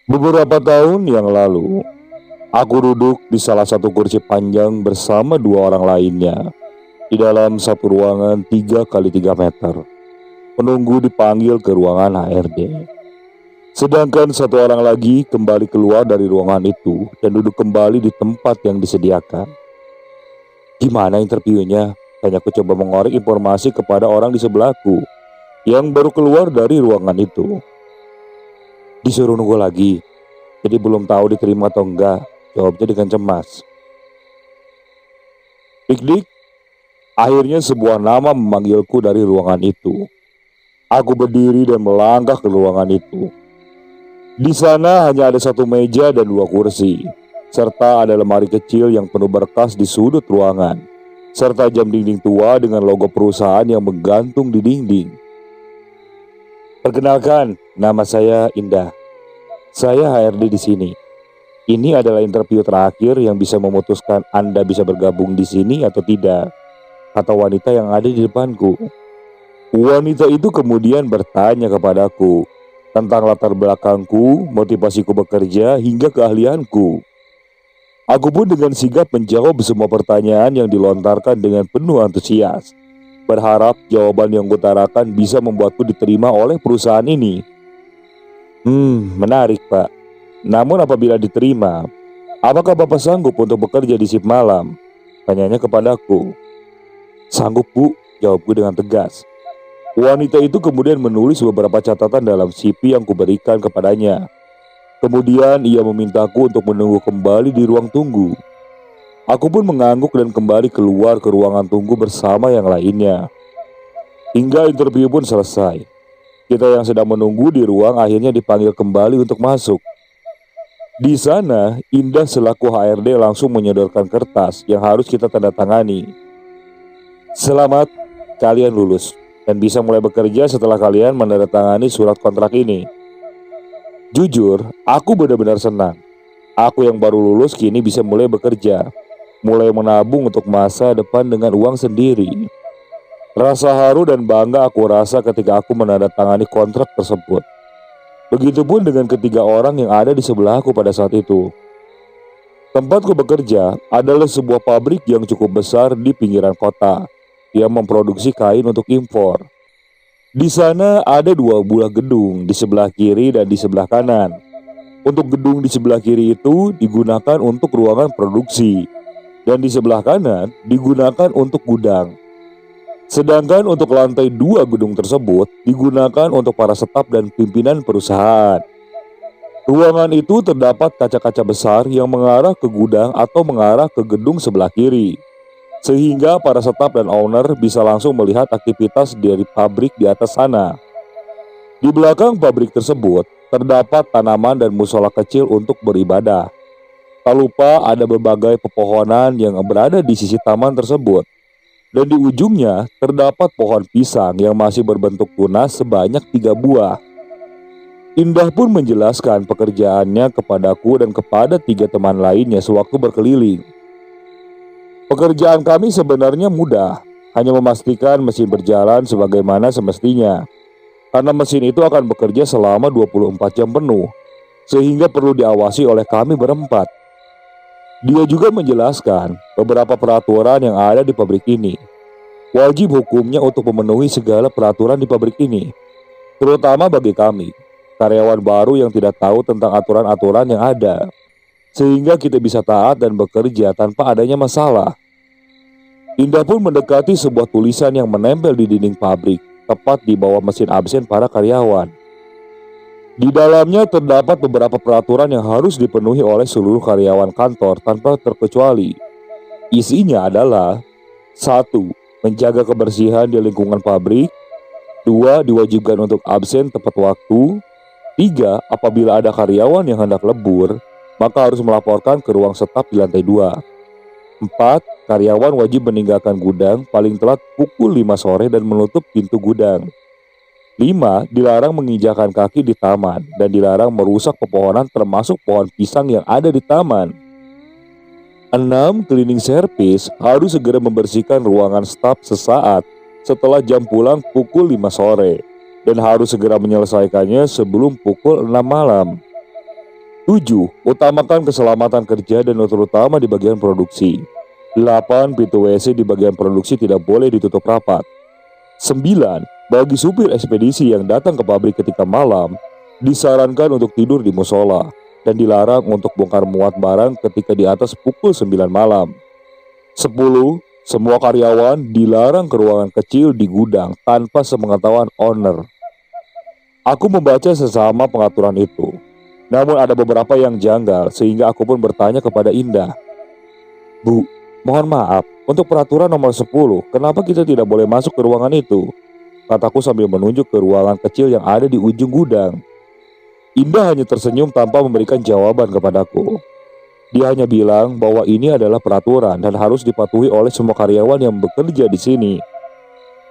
Beberapa tahun yang lalu, aku duduk di salah satu kursi panjang bersama dua orang lainnya di dalam satu ruangan 3 kali 3 meter, menunggu dipanggil ke ruangan HRD. Sedangkan satu orang lagi kembali keluar dari ruangan itu dan duduk kembali di tempat yang disediakan. Gimana interviewnya? Tanyaku coba mengorek informasi kepada orang di sebelahku yang baru keluar dari ruangan itu. Disuruh nunggu lagi, jadi belum tahu diterima atau enggak, jawabnya dengan cemas. Dik-dik, akhirnya sebuah nama memanggilku dari ruangan itu. Aku berdiri dan melangkah ke ruangan itu. Di sana hanya ada satu meja dan dua kursi, serta ada lemari kecil yang penuh berkas di sudut ruangan, serta jam dinding tua dengan logo perusahaan yang menggantung di dinding. Perkenalkan, nama saya Indah. Saya HRD di sini. Ini adalah interview terakhir yang bisa memutuskan Anda bisa bergabung di sini atau tidak, kata wanita yang ada di depanku. Wanita itu kemudian bertanya kepadaku tentang latar belakangku, motivasiku bekerja, hingga keahlianku. Aku pun dengan sigap menjawab semua pertanyaan yang dilontarkan dengan penuh antusias, berharap jawaban yang kutarakan bisa membuatku diterima oleh perusahaan ini. Menarik Pak. Namun apabila diterima, apakah Bapak sanggup untuk bekerja di shift malam? Tanyanya kepadaku. Sanggup Bu, jawabku dengan tegas. Wanita itu kemudian menulis beberapa catatan dalam CV yang kuberikan kepadanya. Kemudian ia memintaku untuk menunggu kembali di ruang tunggu. Aku pun mengangguk dan kembali keluar ke ruangan tunggu bersama yang lainnya. Hingga interview pun selesai. Kita yang sedang menunggu di ruang akhirnya dipanggil kembali untuk masuk. Di sana, Indah selaku HRD langsung menyodorkan kertas yang harus kita tanda tangani. Selamat, kalian lulus dan bisa mulai bekerja setelah kalian menandatangani surat kontrak ini. Jujur, aku benar-benar senang. Aku yang baru lulus kini bisa mulai bekerja, mulai menabung untuk masa depan dengan uang sendiri. Rasa haru dan bangga aku rasa ketika aku menandatangani kontrak tersebut. Begitupun dengan ketiga orang yang ada di sebelahku pada saat itu. Tempatku bekerja adalah sebuah pabrik yang cukup besar di pinggiran kota yang memproduksi kain untuk impor. Di sana ada dua buah gedung di sebelah kiri dan di sebelah kanan. Untuk gedung di sebelah kiri itu digunakan untuk ruangan produksi, dan di sebelah kanan digunakan untuk gudang. Sedangkan untuk lantai dua gedung tersebut digunakan untuk para staf dan pimpinan perusahaan. Ruangan itu terdapat kaca-kaca besar yang mengarah ke gudang atau mengarah ke gedung sebelah kiri, sehingga para staf dan owner bisa langsung melihat aktivitas dari pabrik di atas sana. Di belakang pabrik tersebut terdapat tanaman dan musola kecil untuk beribadah. Tak lupa ada berbagai pepohonan yang berada di sisi taman tersebut. Dan di ujungnya terdapat pohon pisang yang masih berbentuk tunas sebanyak 3 buah. Indah pun menjelaskan pekerjaannya kepadaku dan kepada 3 teman lainnya sewaktu berkeliling. Pekerjaan kami sebenarnya mudah, hanya memastikan mesin berjalan sebagaimana semestinya. Karena mesin itu akan bekerja selama 24 jam penuh, sehingga perlu diawasi oleh kami berempat. Dia juga menjelaskan beberapa peraturan yang ada di pabrik ini. Wajib hukumnya untuk memenuhi segala peraturan di pabrik ini, terutama bagi kami, karyawan baru yang tidak tahu tentang aturan-aturan yang ada, sehingga kita bisa taat dan bekerja tanpa adanya masalah. Indah pun mendekati sebuah tulisan yang menempel di dinding pabrik, tepat di bawah mesin absen para karyawan. Di dalamnya terdapat beberapa peraturan yang harus dipenuhi oleh seluruh karyawan kantor tanpa terkecuali. Isinya adalah: 1. Menjaga kebersihan di lingkungan pabrik. 2. Diwajibkan untuk absen tepat waktu. 3. Apabila ada karyawan yang hendak lebur, maka harus melaporkan ke ruang staf di lantai 2. 4. Karyawan wajib meninggalkan gudang paling telat pukul 5 sore dan menutup pintu gudang. 5. Dilarang menginjakan kaki di taman dan dilarang merusak pepohonan termasuk pohon pisang yang ada di taman. 6. Cleaning service harus segera membersihkan ruangan staf sesaat setelah jam pulang pukul 5 sore dan harus segera menyelesaikannya sebelum pukul 6 malam. 7. Utamakan keselamatan kerja dan terutama di bagian produksi. 8. Pintu WC di bagian produksi tidak boleh ditutup rapat. 9. Bagi supir ekspedisi yang datang ke pabrik ketika malam, disarankan untuk tidur di musola dan dilarang untuk bongkar muat barang ketika di atas pukul 9 malam. 10. Semua karyawan dilarang ke ruangan kecil di gudang tanpa sepengetahuan owner. Aku membaca sesama pengaturan itu. Namun ada beberapa yang janggal sehingga aku pun bertanya kepada Indah. Bu, mohon maaf, untuk peraturan nomor 10, kenapa kita tidak boleh masuk ke ruangan itu? Kataku sambil menunjuk ke ruangan kecil yang ada di ujung gudang. Indah hanya tersenyum tanpa memberikan jawaban kepadaku. Dia hanya bilang bahwa ini adalah peraturan dan harus dipatuhi oleh semua karyawan yang bekerja di sini.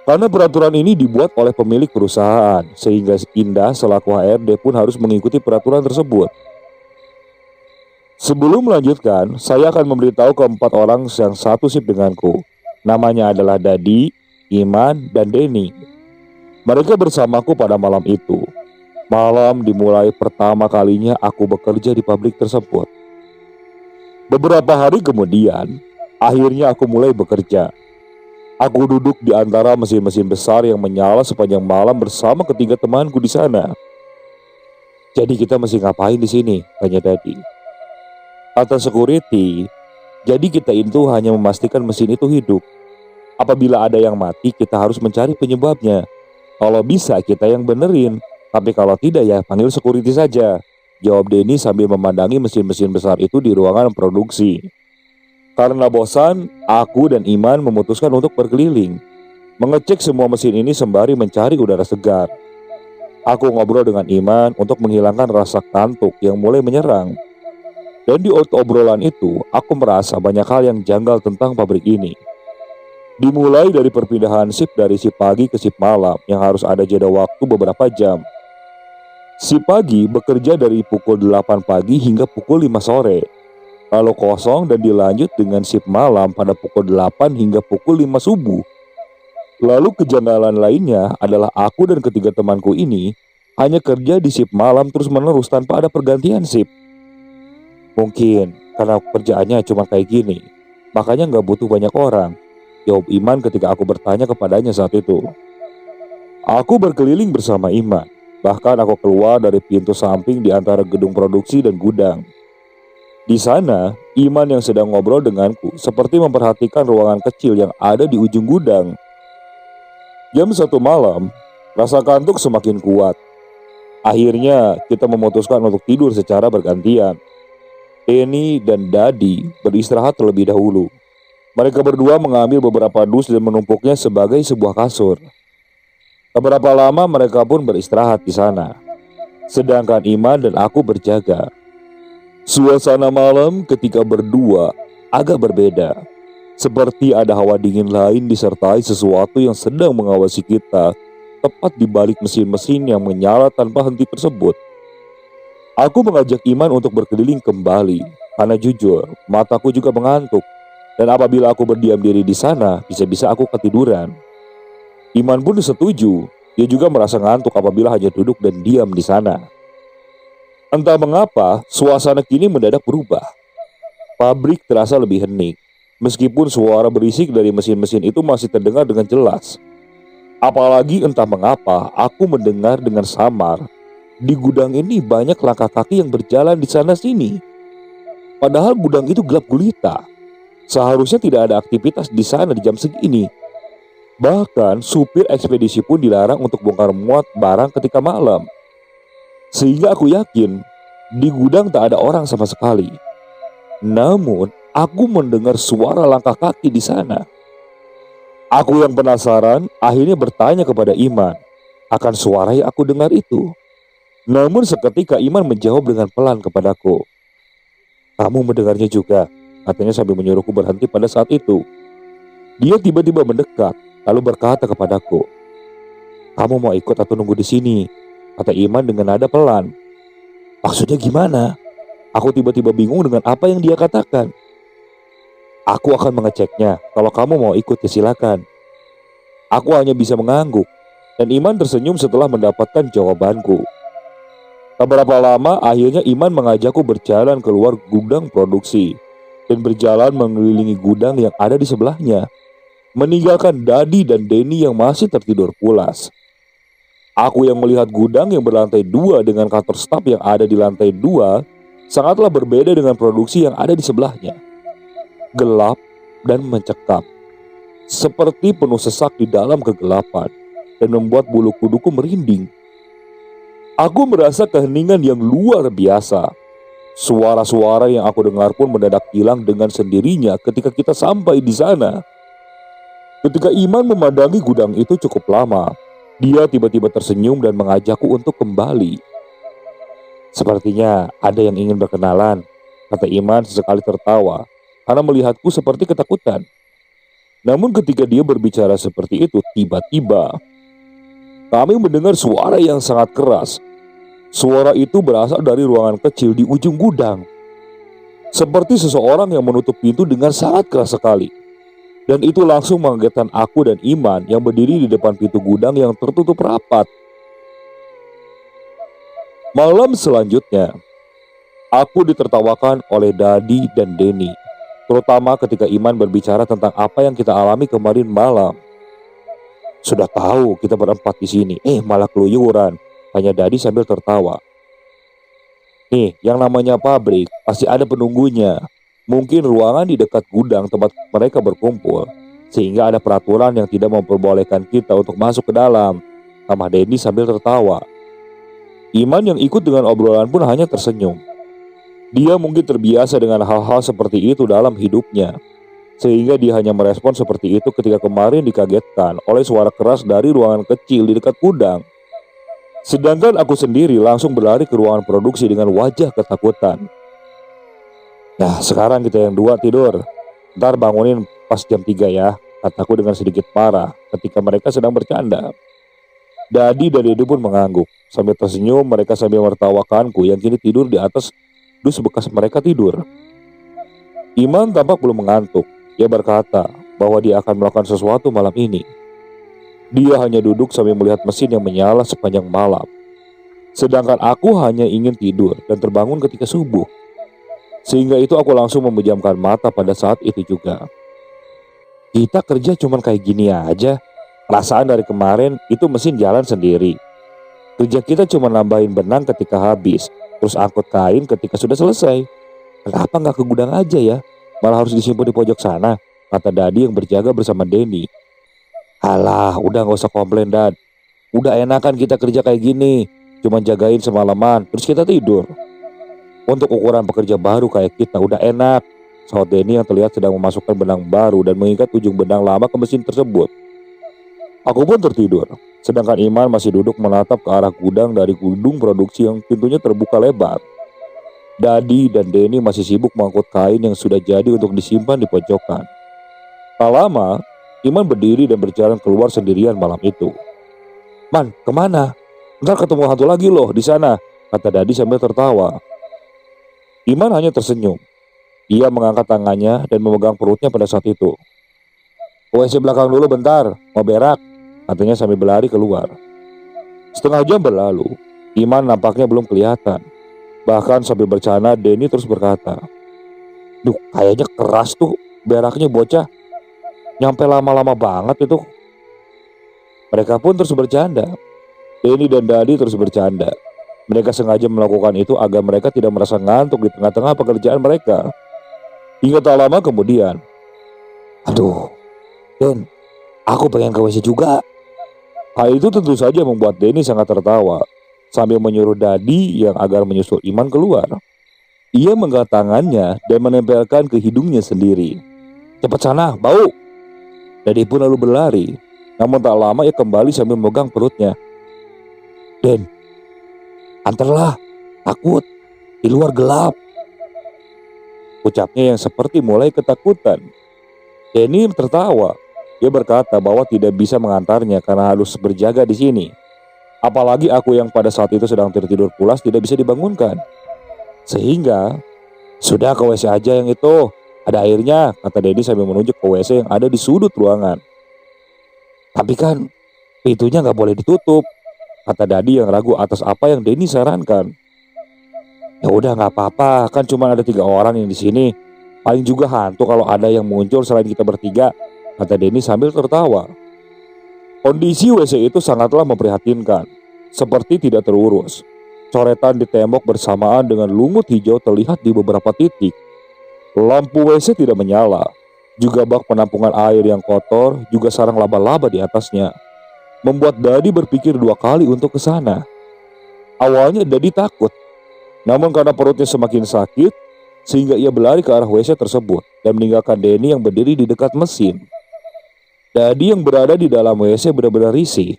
Karena peraturan ini dibuat oleh pemilik perusahaan, sehingga Indah selaku HRD pun harus mengikuti peraturan tersebut. Sebelum melanjutkan, saya akan memberitahu keempat orang yang satu sip denganku. Namanya adalah Dadi, Iman, dan Denny. Mereka bersamaku pada malam itu. Malam dimulai pertama kalinya aku bekerja di pabrik tersebut. Beberapa hari kemudian, akhirnya aku mulai bekerja. Aku duduk di antara mesin-mesin besar yang menyala sepanjang malam bersama ketiga temanku di sana. Jadi kita mesti ngapain di sini? Tanya Dadi. Kata security, jadi kita itu hanya memastikan mesin itu hidup. Apabila ada yang mati, kita harus mencari penyebabnya. Kalau bisa kita yang benerin, tapi kalau tidak ya panggil security saja. Jawab Denny sambil memandangi mesin-mesin besar itu di ruangan produksi. Karena bosan, aku dan Iman memutuskan untuk berkeliling, mengecek semua mesin ini sembari mencari udara segar. Aku ngobrol dengan Iman untuk menghilangkan rasa kantuk yang mulai menyerang. Dan di obrolan itu, aku merasa banyak hal yang janggal tentang pabrik ini. Dimulai dari perpindahan shift dari shift pagi ke shift malam yang harus ada jeda waktu beberapa jam. Shift pagi bekerja dari pukul 8 pagi hingga pukul 5 sore. Lalu kosong dan dilanjut dengan shift malam pada pukul 8 hingga pukul 5 subuh. Lalu kejanggalan lainnya adalah aku dan ketiga temanku ini hanya kerja di shift malam terus-menerus tanpa ada pergantian shift. Mungkin karena kerjaannya cuma kayak gini, makanya nggak butuh banyak orang, jawab Iman ketika aku bertanya kepadanya saat itu. Aku berkeliling bersama Iman, bahkan aku keluar dari pintu samping di antara gedung produksi dan gudang. Di sana, Iman yang sedang ngobrol denganku seperti memperhatikan ruangan kecil yang ada di ujung gudang. Jam 1 malam, rasa kantuk semakin kuat. Akhirnya, kita memutuskan untuk tidur secara bergantian. Denny dan Dadi beristirahat terlebih dahulu. Mereka berdua mengambil beberapa dus dan menumpuknya sebagai sebuah kasur. Beberapa lama mereka pun beristirahat di sana. Sedangkan Iman dan aku berjaga. Suasana malam ketika berdua agak berbeda. Seperti ada hawa dingin lain disertai sesuatu yang sedang mengawasi kita tepat di balik mesin-mesin yang menyala tanpa henti tersebut. Aku mengajak Iman untuk berkeliling kembali karena jujur mataku juga mengantuk. Dan apabila aku berdiam diri di sana, bisa-bisa aku ketiduran. Iman pun setuju. Dia juga merasa ngantuk apabila hanya duduk dan diam di sana. Entah mengapa, suasana kini mendadak berubah. Pabrik terasa lebih hening, meskipun suara berisik dari mesin-mesin itu masih terdengar dengan jelas. Apalagi entah mengapa, aku mendengar dengan samar. Di gudang ini banyak langkah kaki yang berjalan di sana-sini. Padahal gudang itu gelap gulita. Seharusnya tidak ada aktivitas di sana di jam segini. Bahkan supir ekspedisi pun dilarang untuk bongkar muat barang ketika malam. Sehingga aku yakin di gudang tak ada orang sama sekali. Namun aku mendengar suara langkah kaki di sana. Aku yang penasaran akhirnya bertanya kepada Iman akan suara yang aku dengar itu. Namun seketika Iman menjawab dengan pelan kepadaku. Kamu mendengarnya juga, katanya sambil menyuruhku berhenti pada saat itu. Dia tiba-tiba mendekat lalu berkata kepadaku, kamu mau ikut atau nunggu di sini? Kata Iman dengan nada pelan. Maksudnya gimana? Aku tiba-tiba bingung dengan apa yang dia katakan. Aku akan mengeceknya. Kalau kamu mau ikut ya silakan. Aku hanya bisa mengangguk. Dan Iman tersenyum setelah mendapatkan jawabanku. Tak berapa lama akhirnya Iman mengajakku berjalan keluar gudang produksi dan berjalan mengelilingi gudang yang ada di sebelahnya, meninggalkan Dadi dan Denny yang masih tertidur pulas. Aku yang melihat gudang yang berlantai 2 dengan kantor staf yang ada di lantai 2 sangatlah berbeda dengan produksi yang ada di sebelahnya. Gelap dan mencekam, seperti penuh sesak di dalam kegelapan, dan membuat bulu kuduku merinding. Aku merasa keheningan yang luar biasa. Suara-suara yang aku dengar pun mendadak hilang dengan sendirinya ketika kita sampai di sana. Ketika Iman memandangi gudang itu cukup lama, dia tiba-tiba tersenyum dan mengajakku untuk kembali. "Sepertinya ada yang ingin berkenalan," kata Iman sesekali tertawa karena melihatku seperti ketakutan. Namun ketika dia berbicara seperti itu, tiba-tiba kami mendengar suara yang sangat keras. Suara itu berasal dari ruangan kecil di ujung gudang, seperti seseorang yang menutup pintu dengan sangat keras sekali. Dan itu langsung mengagetkan aku dan Iman yang berdiri di depan pintu gudang yang tertutup rapat. Malam selanjutnya, aku ditertawakan oleh Dadi dan Denny, terutama ketika Iman berbicara tentang apa yang kita alami kemarin malam. "Sudah tahu kita berempat di sini, malah keluyuran," tanya Dadi sambil tertawa. "Nih, yang namanya pabrik pasti ada penunggunya. Mungkin ruangan di dekat gudang tempat mereka berkumpul, sehingga ada peraturan yang tidak memperbolehkan kita untuk masuk ke dalam," tambah Denny sambil tertawa. Iman yang ikut dengan obrolan pun hanya tersenyum. Dia mungkin terbiasa dengan hal-hal seperti itu dalam hidupnya, sehingga dia hanya merespon seperti itu ketika kemarin dikagetkan oleh suara keras dari ruangan kecil di dekat gudang. Sedangkan aku sendiri langsung berlari ke ruangan produksi dengan wajah ketakutan. "Nah, sekarang kita yang dua tidur. Ntar bangunin pas jam 3 ya," kataku dengan sedikit marah ketika mereka sedang bercanda. Dadi dan Dede pun mengangguk. Sambil tersenyum, mereka sambil mertawakanku yang kini tidur di atas dus bekas mereka tidur. Iman tampak belum mengantuk. Dia berkata bahwa dia akan melakukan sesuatu malam ini. Dia hanya duduk sambil melihat mesin yang menyala sepanjang malam. Sedangkan aku hanya ingin tidur dan terbangun ketika subuh. Sehingga itu aku langsung memejamkan mata pada saat itu juga. Kita kerja cuman kayak gini aja. Perasaan dari kemarin itu mesin jalan sendiri. Kerja kita cuma nambahin benang ketika habis, terus angkut kain ketika sudah selesai. Kenapa nggak ke gudang aja ya? Malah harus disimpan di pojok sana, kata Dadi yang berjaga bersama Denny. "Alah, udah nggak usah komplain, Dad. Udah enakan kita kerja kayak gini, cuma jagain semalaman, terus kita tidur. Untuk ukuran pekerja baru kayak kita udah enak," sahut Denny yang terlihat sedang memasukkan benang baru dan mengikat ujung benang lama ke mesin tersebut. Aku pun tertidur, sedangkan Iman masih duduk menatap ke arah gudang dari gedung produksi yang pintunya terbuka lebar. Dadi dan Denny masih sibuk mengangkut kain yang sudah jadi untuk disimpan di pojokan. Tak lama, Iman berdiri dan berjalan keluar sendirian malam itu. "Man, kemana? Ntar ketemu hantu lagi loh di sana," kata Dadi sambil tertawa. Iman hanya tersenyum. Ia mengangkat tangannya dan memegang perutnya pada saat itu. "WC belakang dulu bentar, mau berak," katanya sambil berlari keluar. Setengah jam berlalu, Iman nampaknya belum kelihatan. Bahkan sambil bercanda, Denny terus berkata, "Duh, kayaknya keras tuh beraknya bocah. Nyampe lama-lama banget itu." Mereka pun terus bercanda. Denny dan Dadi terus bercanda. Mereka sengaja melakukan itu agar mereka tidak merasa ngantuk di tengah-tengah pekerjaan mereka. Hingga tak lama kemudian, "Aduh, Den, aku pengen ke WC juga." Hal itu tentu saja membuat Denny sangat tertawa, sambil menyuruh Dadi yang agar menyusul Iman keluar. Ia mengangkat tangannya dan menempelkan ke hidungnya sendiri. "Cepat sana, bau!" Dadi pun lalu berlari. Namun tak lama ia kembali sambil memegang perutnya. "Den, antarlah, takut, di luar gelap," ucapnya yang seperti mulai ketakutan. Denny tertawa. Dia berkata bahwa tidak bisa mengantarnya karena harus berjaga di sini. Apalagi aku yang pada saat itu sedang tertidur pulas tidak bisa dibangunkan. Sehingga, "Sudah ke WC aja yang itu, ada airnya," kata Denny sambil menunjuk ke WC yang ada di sudut ruangan. "Tapi kan pintunya nggak boleh ditutup," kata Dadi yang ragu atas apa yang Denny sarankan. Ya udah nggak apa-apa, kan cuma ada 3 orang yang di sini. Paling juga hantu kalau ada yang muncul selain kita bertiga, kata Denny sambil tertawa. Kondisi WC itu sangatlah memprihatinkan, seperti tidak terurus. Coretan di tembok bersamaan dengan lumut hijau terlihat di beberapa titik. Lampu WC tidak menyala, juga bak penampungan air yang kotor, juga sarang laba-laba di atasnya. Membuat Dadi berpikir 2 kali untuk ke sana. Awalnya Dadi takut, namun karena perutnya semakin sakit, sehingga ia berlari ke arah WC tersebut dan meninggalkan Denny yang berdiri di dekat mesin. Dadi yang berada di dalam WC benar-benar risih.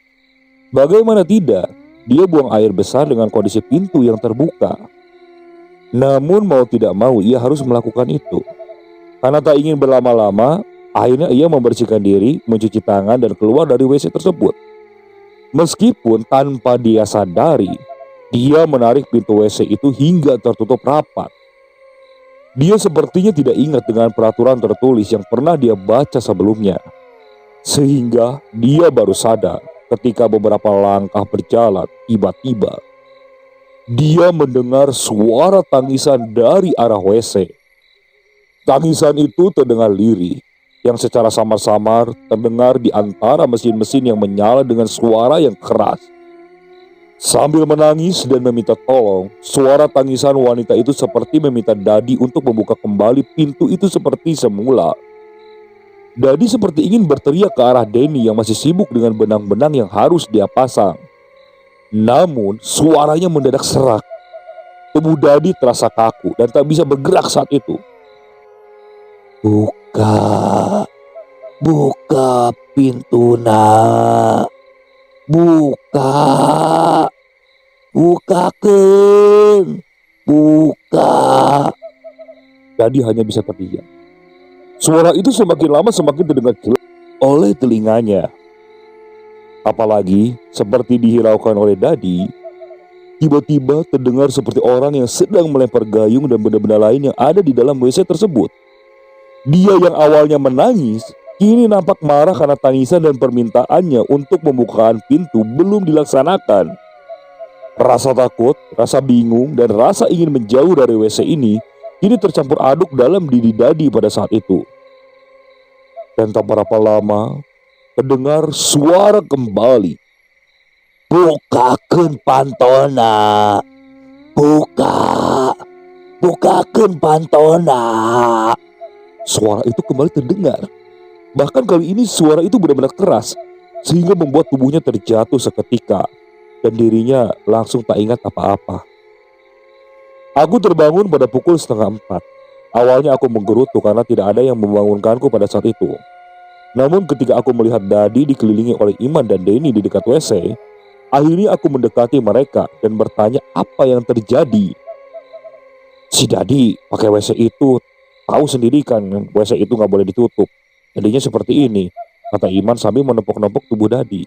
Bagaimana tidak, dia buang air besar dengan kondisi pintu yang terbuka. Namun mau tidak mau ia harus melakukan itu. Karena tak ingin berlama-lama, akhirnya ia membersihkan diri, mencuci tangan dan keluar dari WC tersebut. Meskipun tanpa dia sadari, dia menarik pintu WC itu hingga tertutup rapat. Dia sepertinya tidak ingat dengan peraturan tertulis yang pernah dia baca sebelumnya. Sehingga dia baru sadar ketika beberapa langkah berjalan, tiba-tiba dia mendengar suara tangisan dari arah WC. Tangisan itu terdengar lirih, yang secara samar-samar terdengar di antara mesin-mesin yang menyala dengan suara yang keras. Sambil menangis dan meminta tolong, suara tangisan wanita itu seperti meminta Dadi untuk membuka kembali pintu itu seperti semula. Dadi seperti ingin berteriak ke arah Denny yang masih sibuk dengan benang-benang yang harus dia pasang. Namun suaranya mendadak serak. Tubuh Dadi terasa kaku dan tak bisa bergerak saat itu. Buka, buka pintu nak. Buka, bukakan, buka. Dadi hanya bisa terdiam. Suara itu semakin lama semakin terdengar jelas oleh telinganya. Apalagi seperti dihiraukan oleh Dadi, tiba-tiba terdengar seperti orang yang sedang melempar gayung dan benda-benda lain yang ada di dalam WC tersebut. Dia yang awalnya menangis, kini nampak marah karena tangisan dan permintaannya untuk pembukaan pintu belum dilaksanakan. Rasa takut, rasa bingung, dan rasa ingin menjauh dari WC ini kini tercampur aduk dalam diri Dadi pada saat itu. Dan tak berapa lama, terdengar suara kembali. Bukakan pantona, buka, bukakan pantona. Suara itu kembali terdengar. Bahkan kali ini suara itu benar-benar keras, sehingga membuat tubuhnya terjatuh seketika, dan dirinya langsung tak ingat apa-apa. Aku terbangun pada pukul 3:30. Awalnya aku menggerutu karena tidak ada yang membangunkanku pada saat itu. Namun ketika aku melihat Dadi dikelilingi oleh Iman dan Denny di dekat WC, akhirnya aku mendekati mereka dan bertanya apa yang terjadi. Si Dadi pakai WC itu, tahu sendiri kan WC itu nggak boleh ditutup. Jadinya seperti ini, kata Iman sambil menepuk-nepuk tubuh Dadi.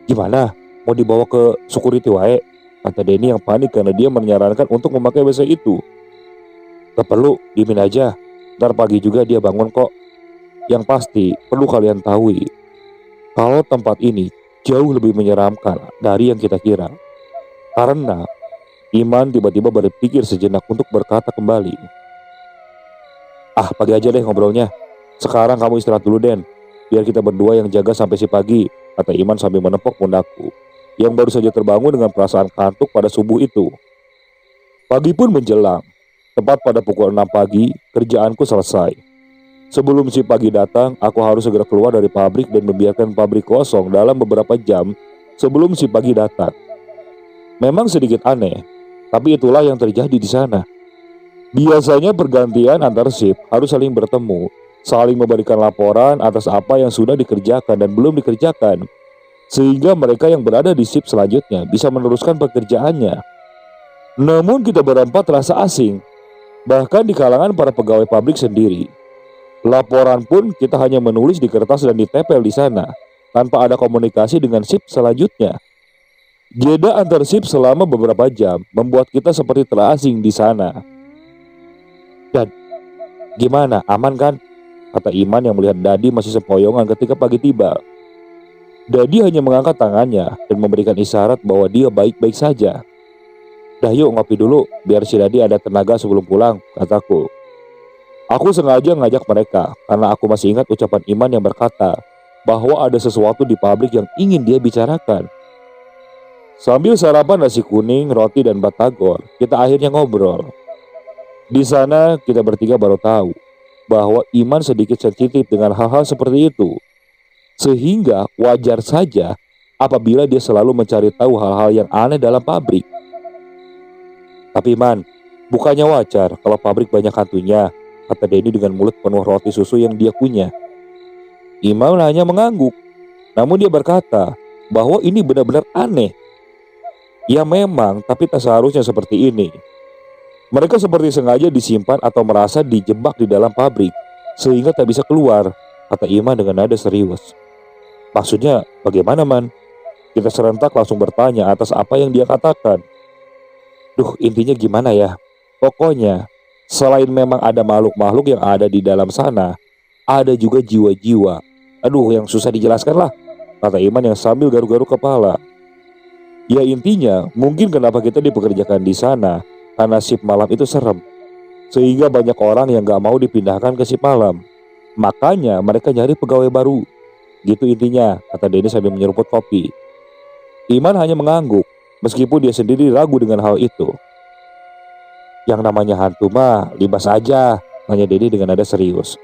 Gimana? Mau dibawa ke security wae? Kata Denny yang panik karena dia menyarankan untuk memakai WC itu. Gak perlu, diemin aja. Ntar pagi juga dia bangun kok. Yang pasti perlu kalian tahu, kalau tempat ini jauh lebih menyeramkan dari yang kita kira. Karena Iman tiba-tiba berpikir sejenak untuk berkata kembali. Ah, pagi aja deh ngobrolnya. Sekarang kamu istirahat dulu Den, biar kita berdua yang jaga sampai si pagi, kata Iman sambil menepuk pundakku, yang baru saja terbangun dengan perasaan kantuk pada subuh itu. Pagi pun menjelang, tepat pada pukul 6 pagi, kerjaanku selesai. Sebelum si pagi datang, aku harus segera keluar dari pabrik dan membiarkan pabrik kosong dalam beberapa jam sebelum si pagi datang. Memang sedikit aneh, tapi itulah yang terjadi di sana. Biasanya pergantian antar shift harus saling bertemu, saling memberikan laporan atas apa yang sudah dikerjakan dan belum dikerjakan, sehingga mereka yang berada di shift selanjutnya bisa meneruskan pekerjaannya. Namun kita berempat terasa asing, bahkan di kalangan para pegawai pabrik sendiri. Laporan pun kita hanya menulis di kertas dan ditempel di sana, tanpa ada komunikasi dengan shift selanjutnya. Jeda antar shift selama beberapa jam membuat kita seperti terasing di sana. Dan gimana, aman kan? Kata Iman yang melihat Dadi masih sempoyongan ketika pagi tiba. Dadi hanya mengangkat tangannya dan memberikan isyarat bahwa dia baik-baik saja. Dah yuk ngopi dulu, biar si Dadi ada tenaga sebelum pulang, kataku. Aku sengaja ngajak mereka, karena aku masih ingat ucapan Iman yang berkata bahwa ada sesuatu di pabrik yang ingin dia bicarakan. Sambil sarapan nasi kuning, roti, dan batagor, kita akhirnya ngobrol. Di sana kita bertiga baru tahu bahwa Iman sedikit sensitif dengan hal-hal seperti itu. Sehingga wajar saja apabila dia selalu mencari tahu hal-hal yang aneh dalam pabrik. Tapi Man, bukannya wajar kalau pabrik banyak hantunya, kata Denny dengan mulut penuh roti susu yang dia punya. Iman hanya mengangguk, namun dia berkata bahwa ini benar-benar aneh. Ya memang, tapi tak seharusnya seperti ini. Mereka seperti sengaja disimpan atau merasa dijebak di dalam pabrik, sehingga tak bisa keluar, kata Iman dengan nada serius. Maksudnya bagaimana Man? Kita serentak langsung bertanya atas apa yang dia katakan. Duh, intinya gimana ya? Pokoknya, selain memang ada makhluk-makhluk yang ada di dalam sana, ada juga jiwa-jiwa. Aduh, yang susah dijelaskan lah, kata Iman yang sambil garuk-garuk kepala. Ya intinya, mungkin kenapa kita dipekerjakan di sana, karena shift malam itu serem. Sehingga banyak orang yang gak mau dipindahkan ke shift malam. Makanya mereka nyari pegawai baru. Gitu intinya, kata Denny sambil menyeruput kopi. Iman hanya mengangguk, meskipun dia sendiri ragu dengan hal itu. Yang namanya hantu mah, libas aja, tanya Denny dengan nada serius.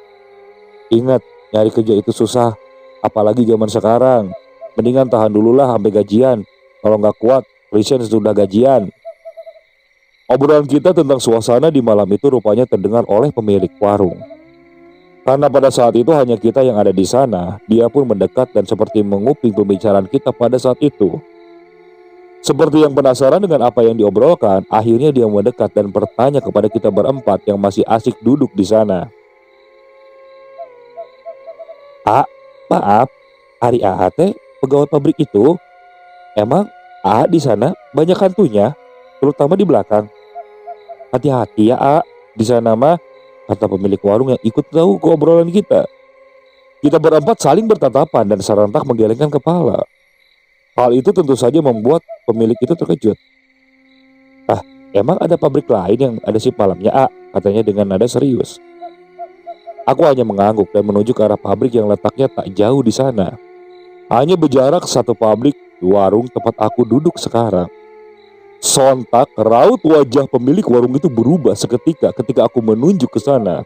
Ingat, nyari kerja itu susah, apalagi zaman sekarang. Mendingan tahan dululah sampai gajian. Kalau nggak kuat, resign sesudah gajian. Obrolan kita tentang suasana di malam itu rupanya terdengar oleh pemilik warung. Karena pada saat itu hanya kita yang ada di sana, dia pun mendekat dan seperti menguping pembicaraan kita pada saat itu. Seperti yang penasaran dengan apa yang diobrolkan, akhirnya dia mendekat dan bertanya kepada kita berempat yang masih asik duduk di sana. Maaf, hari teh pegawai pabrik itu? Emang di sana banyak hantunya, terutama di belakang. Hati-hati ya di sana mah, kata pemilik warung yang ikut tahu ke obrolan kita. Kita berempat saling bertatapan dan serentak menggelengkan kepala. Hal itu tentu saja membuat pemilik itu terkejut. Emang ada pabrik lain yang ada shift malamnya katanya dengan nada serius. Aku hanya mengangguk dan menunjuk ke arah pabrik yang letaknya tak jauh di sana. Hanya berjarak satu pabrik warung tempat aku duduk sekarang. Sontak raut wajah pemilik warung itu berubah seketika ketika aku menunjuk ke sana.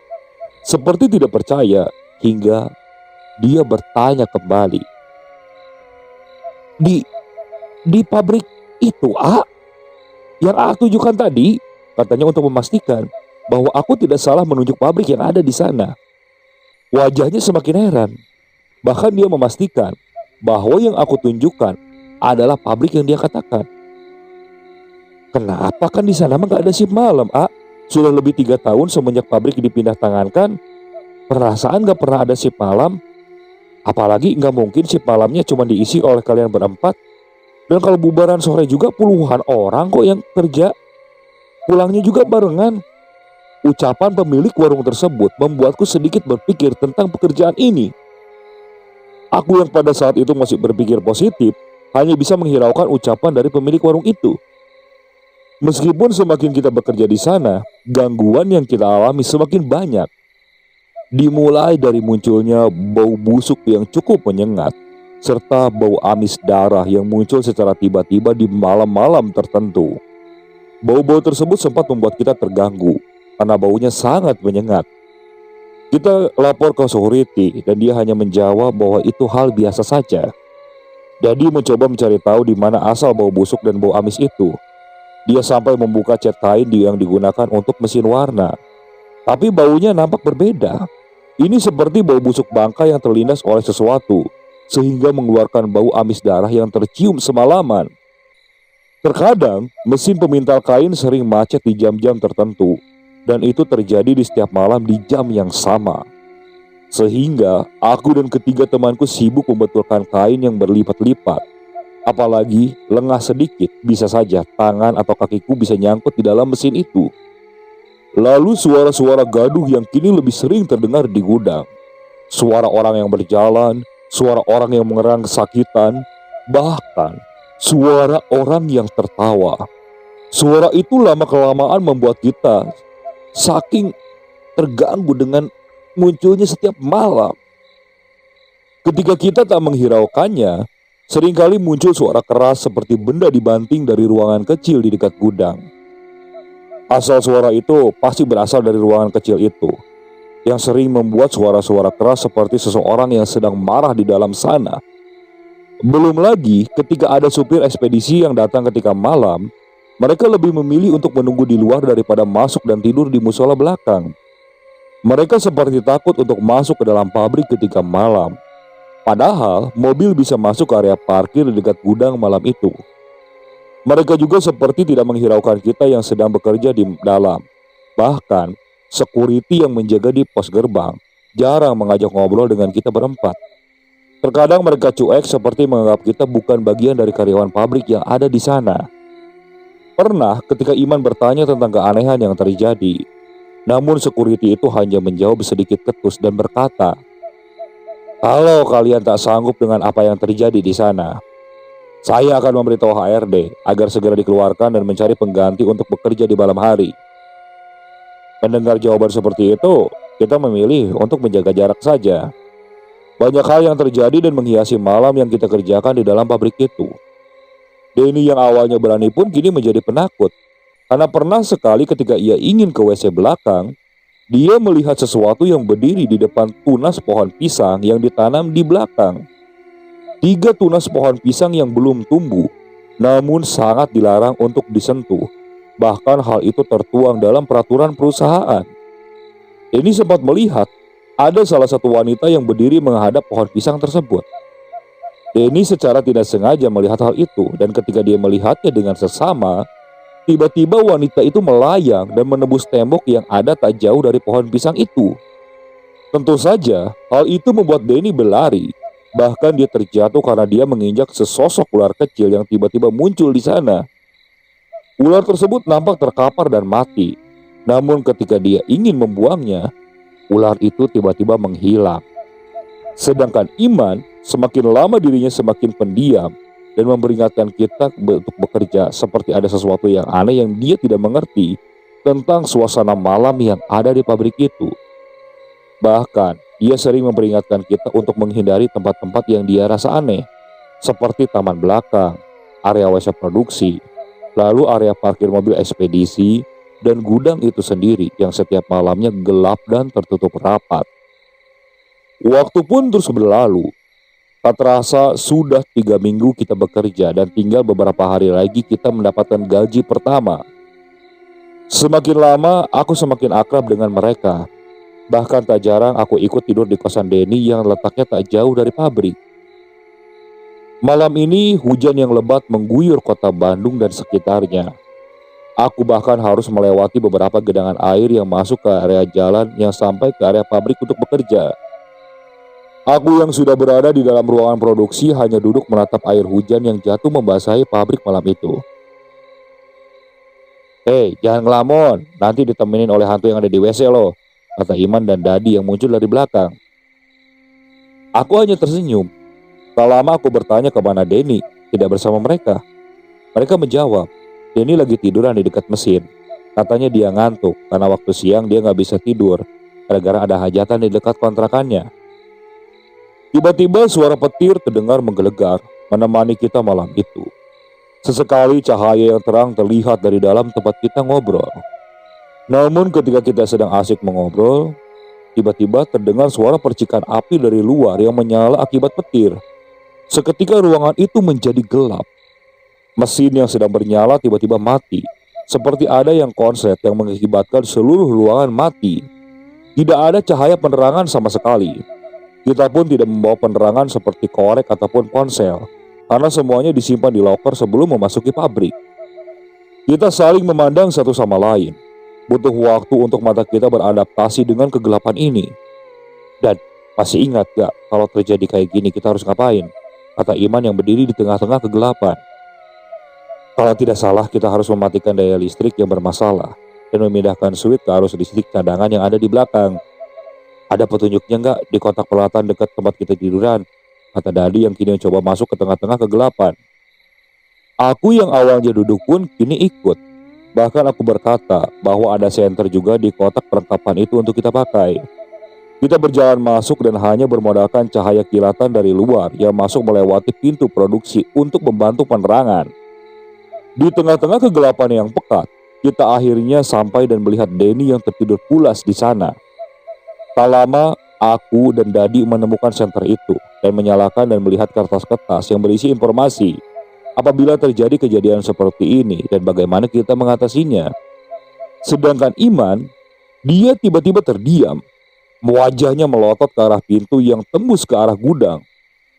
Seperti tidak percaya, hingga dia bertanya kembali. Di pabrik itu yang tunjukkan tadi, katanya untuk memastikan bahwa aku tidak salah menunjuk pabrik yang ada di sana. Wajahnya semakin heran. Bahkan dia memastikan bahwa yang aku tunjukkan adalah pabrik yang dia katakan. Kenapa kan di sana mah gak ada shift malam, Sudah lebih 3 tahun semenjak pabrik dipindah tangankan. Perasaan gak pernah ada shift malam. Apalagi gak mungkin shift malamnya cuma diisi oleh kalian berempat. Dan kalau bubaran sore juga puluhan orang kok yang kerja. Pulangnya juga barengan. Ucapan pemilik warung tersebut membuatku sedikit berpikir tentang pekerjaan ini. Aku yang pada saat itu masih berpikir positif, hanya bisa menghiraukan ucapan dari pemilik warung itu. Meskipun semakin kita bekerja di sana, gangguan yang kita alami semakin banyak. Dimulai dari munculnya bau busuk yang cukup menyengat, serta bau amis darah yang muncul secara tiba-tiba di malam-malam tertentu. Bau-bau tersebut sempat membuat kita terganggu, karena baunya sangat menyengat. Kita lapor ke security dan dia hanya menjawab bahwa itu hal biasa saja. Jadi mencoba mencari tahu di mana asal bau busuk dan bau amis itu. Dia sampai membuka cat kain yang digunakan untuk mesin warna. Tapi baunya nampak berbeda. Ini seperti bau busuk bangkai yang terlindas oleh sesuatu, sehingga mengeluarkan bau amis darah yang tercium semalaman. Terkadang mesin pemintal kain sering macet di jam-jam tertentu. Dan itu terjadi di setiap malam di jam yang sama. Sehingga aku dan ketiga temanku sibuk membetulkan kain yang berlipat-lipat. Apalagi lengah sedikit, bisa saja tangan atau kakiku bisa nyangkut di dalam mesin itu. Lalu suara-suara gaduh yang kini lebih sering terdengar di gudang. Suara orang yang berjalan, suara orang yang mengerang kesakitan, bahkan suara orang yang tertawa. Suara itu lama-kelamaan membuat kita saking terganggu dengan munculnya setiap malam. Ketika kita tak menghiraukannya, seringkali muncul suara keras seperti benda dibanting dari ruangan kecil di dekat gudang. Asal suara itu pasti berasal dari ruangan kecil itu, yang sering membuat suara-suara keras seperti seseorang yang sedang marah di dalam sana. Belum lagi ketika ada supir ekspedisi yang datang ketika malam, mereka lebih memilih untuk menunggu di luar daripada masuk dan tidur di musola belakang. Mereka seperti takut untuk masuk ke dalam pabrik ketika malam. Padahal mobil bisa masuk ke area parkir di dekat gudang malam itu. Mereka juga seperti tidak menghiraukan kita yang sedang bekerja di dalam. Bahkan, security yang menjaga di pos gerbang jarang mengajak ngobrol dengan kita berempat. Terkadang mereka cuek seperti menganggap kita bukan bagian dari karyawan pabrik yang ada di sana. Pernah ketika Iman bertanya tentang keanehan yang terjadi, namun security itu hanya menjawab sedikit ketus dan berkata, "Kalau kalian tak sanggup dengan apa yang terjadi di sana, saya akan memberitahu HRD agar segera dikeluarkan dan mencari pengganti untuk bekerja di malam hari." Mendengar jawaban seperti itu, kita memilih untuk menjaga jarak saja. Banyak hal yang terjadi dan menghiasi malam yang kita kerjakan di dalam pabrik itu. Denny yang awalnya berani pun kini menjadi penakut. Karena pernah sekali ketika ia ingin ke WC belakang, dia melihat sesuatu yang berdiri di depan tunas pohon pisang yang ditanam di belakang. 3 tunas pohon pisang yang belum tumbuh, namun sangat dilarang untuk disentuh. Bahkan hal itu tertuang dalam peraturan perusahaan. Denny sempat melihat ada salah satu wanita yang berdiri menghadap pohon pisang tersebut. Denny secara tidak sengaja melihat hal itu, dan ketika dia melihatnya dengan sesama, tiba-tiba wanita itu melayang dan menembus tembok yang ada tak jauh dari pohon pisang itu. Tentu saja, hal itu membuat Denny berlari. Bahkan dia terjatuh karena dia menginjak sesosok ular kecil yang tiba-tiba muncul di sana. Ular tersebut nampak terkapar dan mati. Namun ketika dia ingin membuangnya, ular itu tiba-tiba menghilang. Sedangkan Iman semakin lama dirinya semakin pendiam dan memperingatkan kita untuk bekerja seperti ada sesuatu yang aneh yang dia tidak mengerti tentang suasana malam yang ada di pabrik itu. Bahkan, dia sering memperingatkan kita untuk menghindari tempat-tempat yang dia rasa aneh, seperti taman belakang, area WC produksi, lalu area parkir mobil ekspedisi, dan gudang itu sendiri yang setiap malamnya gelap dan tertutup rapat. Waktu pun terus berlalu. Tak terasa sudah 3 minggu kita bekerja dan tinggal beberapa hari lagi kita mendapatkan gaji pertama. Semakin lama aku semakin akrab dengan mereka. Bahkan tak jarang aku ikut tidur di kosan Denny yang letaknya tak jauh dari pabrik. Malam ini hujan yang lebat mengguyur kota Bandung dan sekitarnya. Aku bahkan harus melewati beberapa genangan air yang masuk ke area jalan yang sampai ke area pabrik untuk bekerja. Aku yang sudah berada di dalam ruangan produksi hanya duduk menatap air hujan yang jatuh membasahi pabrik malam itu. "Hei, jangan ngelamun, nanti ditemenin oleh hantu yang ada di WC loh," kata Iman dan Dadi yang muncul dari belakang. Aku hanya tersenyum. Tak lama aku bertanya kemana Denny, tidak bersama mereka. Mereka menjawab, Denny lagi tiduran di dekat mesin. Katanya dia ngantuk karena waktu siang dia nggak bisa tidur gara-gara ada hajatan di dekat kontrakannya. Tiba-tiba suara petir terdengar menggelegar menemani kita malam itu. Sesekali cahaya yang terang terlihat dari dalam tempat kita ngobrol. Namun ketika kita sedang asik mengobrol, tiba-tiba terdengar suara percikan api dari luar yang menyala akibat petir. Seketika ruangan itu menjadi gelap. Mesin yang sedang bernyala tiba-tiba mati, seperti ada yang konslet yang mengakibatkan seluruh ruangan mati. Tidak ada cahaya penerangan sama sekali. Kita pun tidak membawa penerangan seperti korek ataupun ponsel, karena semuanya disimpan di loker sebelum memasuki pabrik. Kita saling memandang satu sama lain. Butuh waktu untuk mata kita beradaptasi dengan kegelapan ini. "Dan masih ingat gak kalau terjadi kayak gini kita harus ngapain?" kata Iman yang berdiri di tengah-tengah kegelapan. "Kalau tidak salah kita harus mematikan daya listrik yang bermasalah dan memindahkan switch ke arus listrik cadangan yang ada di belakang. Ada petunjuknya gak di kotak peralatan dekat tempat kita tiduran?" kata Dadi yang kini mencoba masuk ke tengah-tengah kegelapan. Aku yang awalnya duduk pun kini ikut. Bahkan aku berkata bahwa ada senter juga di kotak perlengkapan itu untuk kita pakai. Kita berjalan masuk dan hanya bermodalkan cahaya kilatan dari luar yang masuk melewati pintu produksi untuk membantu penerangan. Di tengah-tengah kegelapan yang pekat, kita akhirnya sampai dan melihat Denny yang tertidur pulas di sana. Tak lama, aku dan Dadi menemukan senter itu dan menyalakan dan melihat kertas-kertas yang berisi informasi apabila terjadi kejadian seperti ini dan bagaimana kita mengatasinya. Sedangkan Iman, dia tiba-tiba terdiam. Wajahnya melotot ke arah pintu yang tembus ke arah gudang.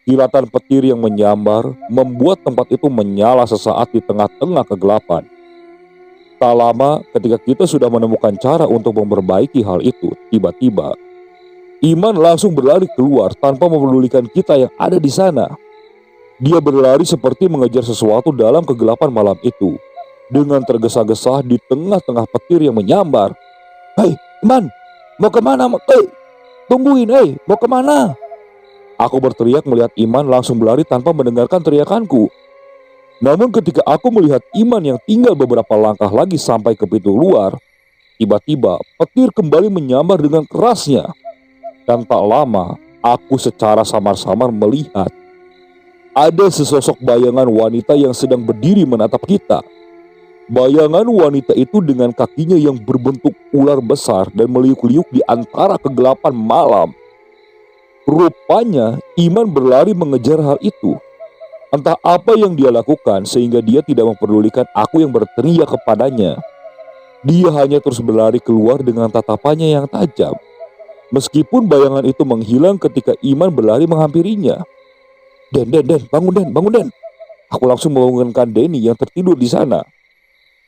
Kilatan petir yang menyambar membuat tempat itu menyala sesaat di tengah-tengah kegelapan. Tak lama ketika kita sudah menemukan cara untuk memperbaiki hal itu, tiba-tiba Iman langsung berlari keluar tanpa memedulikan kita yang ada di sana. Dia berlari seperti mengejar sesuatu dalam kegelapan malam itu, dengan tergesa-gesa di tengah-tengah petir yang menyambar. "Hei, Iman, mau kemana? Tungguin, mau kemana?" Aku berteriak melihat Iman langsung berlari tanpa mendengarkan teriakanku. Namun ketika aku melihat Iman yang tinggal beberapa langkah lagi sampai ke pintu luar, tiba-tiba petir kembali menyambar dengan kerasnya. Dan tak lama, aku secara samar-samar melihat ada sesosok bayangan wanita yang sedang berdiri menatap kita. Bayangan wanita itu dengan kakinya yang berbentuk ular besar dan meliuk-liuk di antara kegelapan malam. Rupanya Iman berlari mengejar hal itu. Entah apa yang dia lakukan sehingga dia tidak memperdulikan aku yang berteriak kepadanya. Dia hanya terus berlari keluar dengan tatapannya yang tajam. Meskipun bayangan itu menghilang ketika Iman berlari menghampirinya. Den, bangun Den. Aku langsung membangunkan Denny yang tertidur di sana.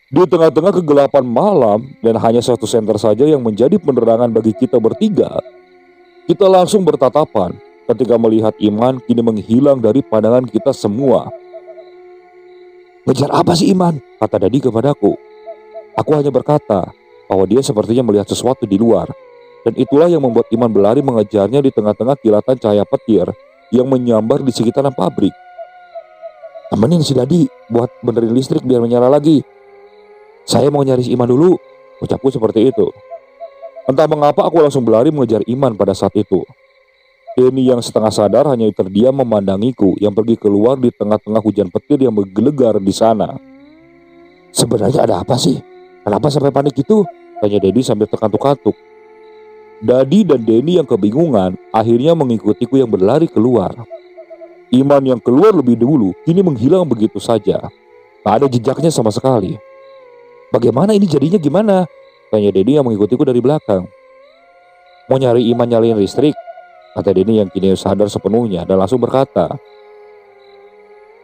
Di tengah-tengah kegelapan malam dan hanya satu senter saja yang menjadi penerangan bagi kita bertiga, kita langsung bertatapan ketika melihat Iman kini menghilang dari pandangan kita semua. "Ngejar apa sih Iman?" kata Dadi kepadaku. Aku hanya berkata bahwa dia sepertinya melihat sesuatu di luar. Dan itulah yang membuat Iman berlari mengejarnya di tengah-tengah kilatan cahaya petir yang menyambar di sekitaran pabrik. "Temenin si Dadi buat benerin listrik biar menyala lagi. Saya mau nyari si Iman dulu," ucapku seperti itu. Entah mengapa aku langsung berlari mengejar Iman pada saat itu. Denny yang setengah sadar hanya terdiam memandangiku yang pergi keluar di tengah-tengah hujan petir yang menggelegar di sana. "Sebenarnya ada apa sih? Kenapa sampai panik gitu?" tanya Dedi sambil terkantuk-kantuk. Dadi dan Denny yang kebingungan akhirnya mengikutiku yang berlari keluar. Iman yang keluar lebih dulu kini menghilang begitu saja. Tak ada jejaknya sama sekali. "Bagaimana ini jadinya gimana?" tanya Denny yang mengikutiku dari belakang. "Mau nyari Iman nyalain listrik," kata Denny yang kini sadar sepenuhnya dan langsung berkata,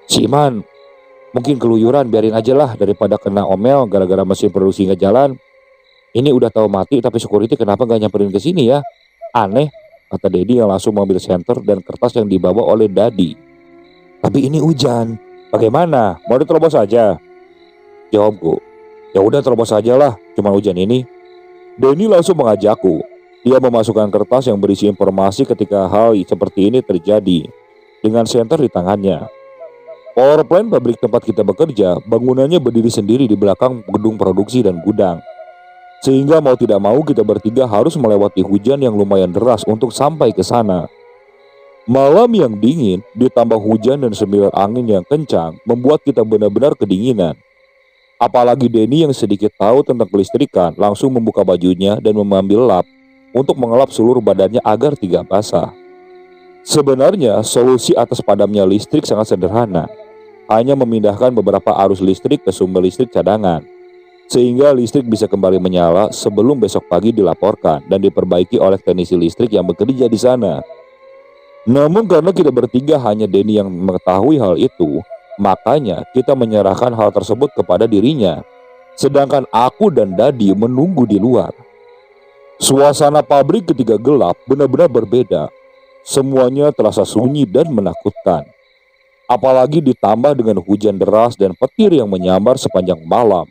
"Si Iman mungkin keluyuran, biarin aja lah daripada kena omel gara-gara mesin produksi nggak jalan. Ini udah tahu mati tapi security kenapa nggak nyamperin ke sini ya? Aneh," kata Denny yang langsung mengambil senter dan kertas yang dibawa oleh Dadi. "Tapi ini hujan, bagaimana? Mau diterobos aja?" jawabku. "Ya udah terobos aja lah, cuma hujan ini." Denny langsung mengajakku. Dia memasukkan kertas yang berisi informasi ketika hal seperti ini terjadi dengan senter di tangannya. Power plant pabrik tempat kita bekerja, bangunannya berdiri sendiri di belakang gedung produksi dan gudang. Sehingga mau tidak mau kita bertiga harus melewati hujan yang lumayan deras untuk sampai ke sana. Malam yang dingin ditambah hujan dan semilir angin yang kencang membuat kita benar-benar kedinginan. Apalagi Denny yang sedikit tahu tentang kelistrikan langsung membuka bajunya dan mengambil lap untuk mengelap seluruh badannya agar tidak basah. Sebenarnya solusi atas padamnya listrik sangat sederhana. Hanya memindahkan beberapa arus listrik ke sumber listrik cadangan. Sehingga listrik bisa kembali menyala sebelum besok pagi dilaporkan dan diperbaiki oleh teknisi listrik yang bekerja di sana. Namun karena kita bertiga hanya Denny yang mengetahui hal itu, makanya kita menyerahkan hal tersebut kepada dirinya. Sedangkan aku dan Dadi menunggu di luar. Suasana pabrik ketika gelap benar-benar berbeda. Semuanya terasa sunyi dan menakutkan. Apalagi ditambah dengan hujan deras dan petir yang menyambar sepanjang malam.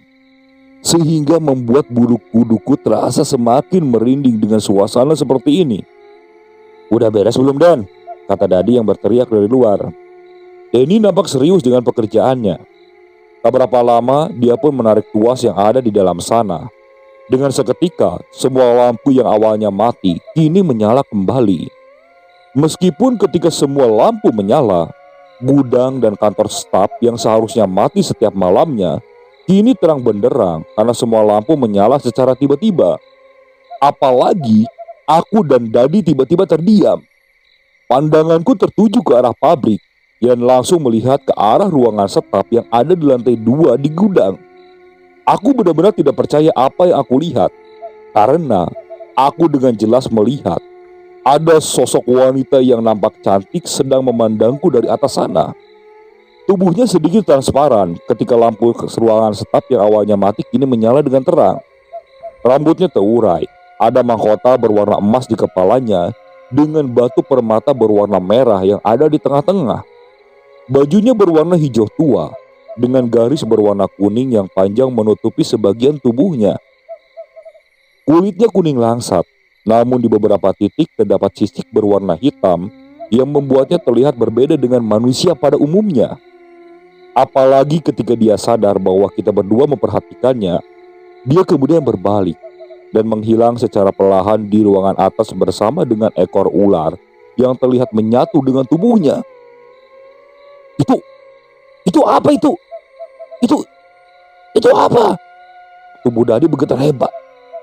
Sehingga membuat bulu kuduku terasa semakin merinding dengan suasana seperti ini. "Udah beres belum Dan?" kata Dadi yang berteriak dari luar. Denny nampak serius dengan pekerjaannya. Tak berapa lama, dia pun menarik tuas yang ada di dalam sana. Dengan seketika, semua lampu yang awalnya mati kini menyala kembali. Meskipun ketika semua lampu menyala, gudang dan kantor staf yang seharusnya mati setiap malamnya kini terang benderang karena semua lampu menyala secara tiba-tiba. Apalagi aku dan Dadi tiba-tiba terdiam. Pandanganku tertuju ke arah pabrik dan langsung melihat ke arah ruangan staf yang ada di lantai 2 di gudang. Aku benar-benar tidak percaya apa yang aku lihat, karena aku dengan jelas melihat ada sosok wanita yang nampak cantik sedang memandangku dari atas sana. Tubuhnya sedikit transparan ketika lampu ruangan staf yang awalnya mati kini menyala dengan terang. Rambutnya terurai, ada mahkota berwarna emas di kepalanya dengan batu permata berwarna merah yang ada di tengah-tengah. Bajunya berwarna hijau tua dengan garis berwarna kuning yang panjang menutupi sebagian tubuhnya. Kulitnya kuning langsat, namun di beberapa titik terdapat sisik berwarna hitam yang membuatnya terlihat berbeda dengan manusia pada umumnya. Apalagi ketika dia sadar bahwa kita berdua memperhatikannya, dia kemudian berbalik dan menghilang secara perlahan di ruangan atas bersama dengan ekor ular yang terlihat menyatu dengan tubuhnya. Itu apa itu? Itu apa? Tubuh Dadi begitu hebat.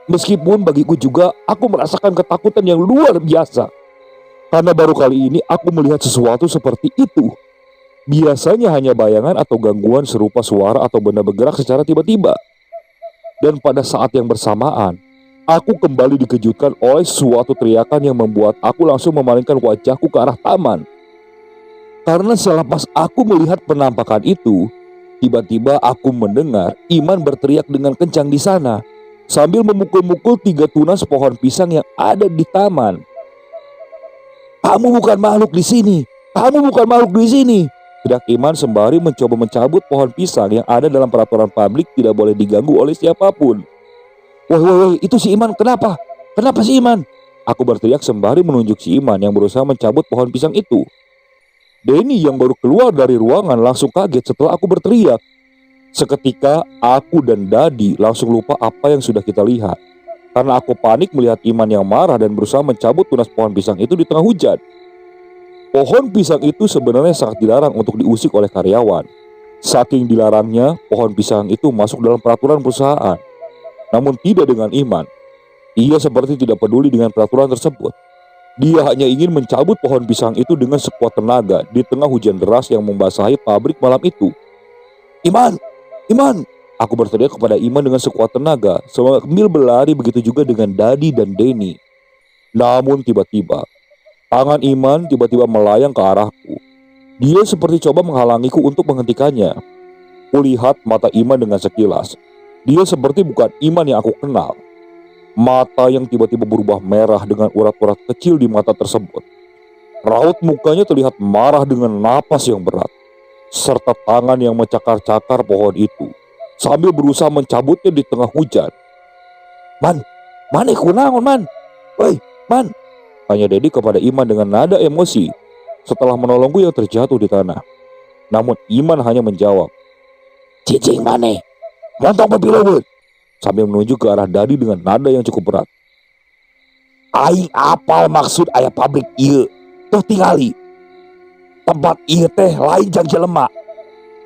Meskipun bagiku juga aku merasakan ketakutan yang luar biasa. Karena baru kali ini aku melihat sesuatu seperti itu. Biasanya hanya bayangan atau gangguan serupa suara atau benda bergerak secara tiba-tiba. Dan pada saat yang bersamaan, aku kembali dikejutkan oleh suatu teriakan yang membuat aku langsung memalingkan wajahku ke arah taman. Karena selepas aku melihat penampakan itu, tiba-tiba aku mendengar Iman berteriak dengan kencang di sana sambil memukul-mukul 3 tunas pohon pisang yang ada di taman. "Kamu bukan makhluk di sini! Kamu bukan makhluk di sini!" teriak Iman sembari mencoba mencabut pohon pisang yang ada dalam peraturan publik tidak boleh diganggu oleh siapapun. Woi, itu si Iman, kenapa? Kenapa si Iman?" Aku berteriak sembari menunjuk si Iman yang berusaha mencabut pohon pisang itu. Denny yang baru keluar dari ruangan langsung kaget setelah aku berteriak. Seketika aku dan Dadi langsung lupa apa yang sudah kita lihat, karena aku panik melihat Iman yang marah dan berusaha mencabut tunas pohon pisang itu di tengah hujan. Pohon pisang itu sebenarnya sangat dilarang untuk diusik oleh karyawan. Saking dilarangnya, pohon pisang itu masuk dalam peraturan perusahaan. Namun tidak dengan Iman. Ia seperti tidak peduli dengan peraturan tersebut. Dia hanya ingin mencabut pohon pisang itu dengan sekuat tenaga di tengah hujan deras yang membasahi pabrik malam itu. Iman! Aku berteriak kepada Iman dengan sekuat tenaga sambil berlari, begitu juga dengan Dadi dan Denny. Namun tiba-tiba, tangan Iman tiba-tiba melayang ke arahku. Dia seperti coba menghalangiku untuk menghentikannya. Kulihat mata Iman dengan sekilas. Dia seperti bukan Iman yang aku kenal. Mata yang tiba-tiba berubah merah dengan urat-urat kecil di mata tersebut. Raut mukanya terlihat marah dengan napas yang berat, serta tangan yang mencakar-cakar pohon itu sambil berusaha mencabutnya di tengah hujan. Man, kunaon man? Woi, man, tanya Dedi kepada Iman dengan nada emosi setelah menolongku yang terjatuh di tanah. Namun Iman hanya menjawab, "Cicing maneh, montong pepiluhut," sambil menunjuk ke arah Dadi dengan nada yang cukup berat. "Aing apal maksud aya pabrik ieu. Tuh tingali. Tempat ieu teh lain jang jelema,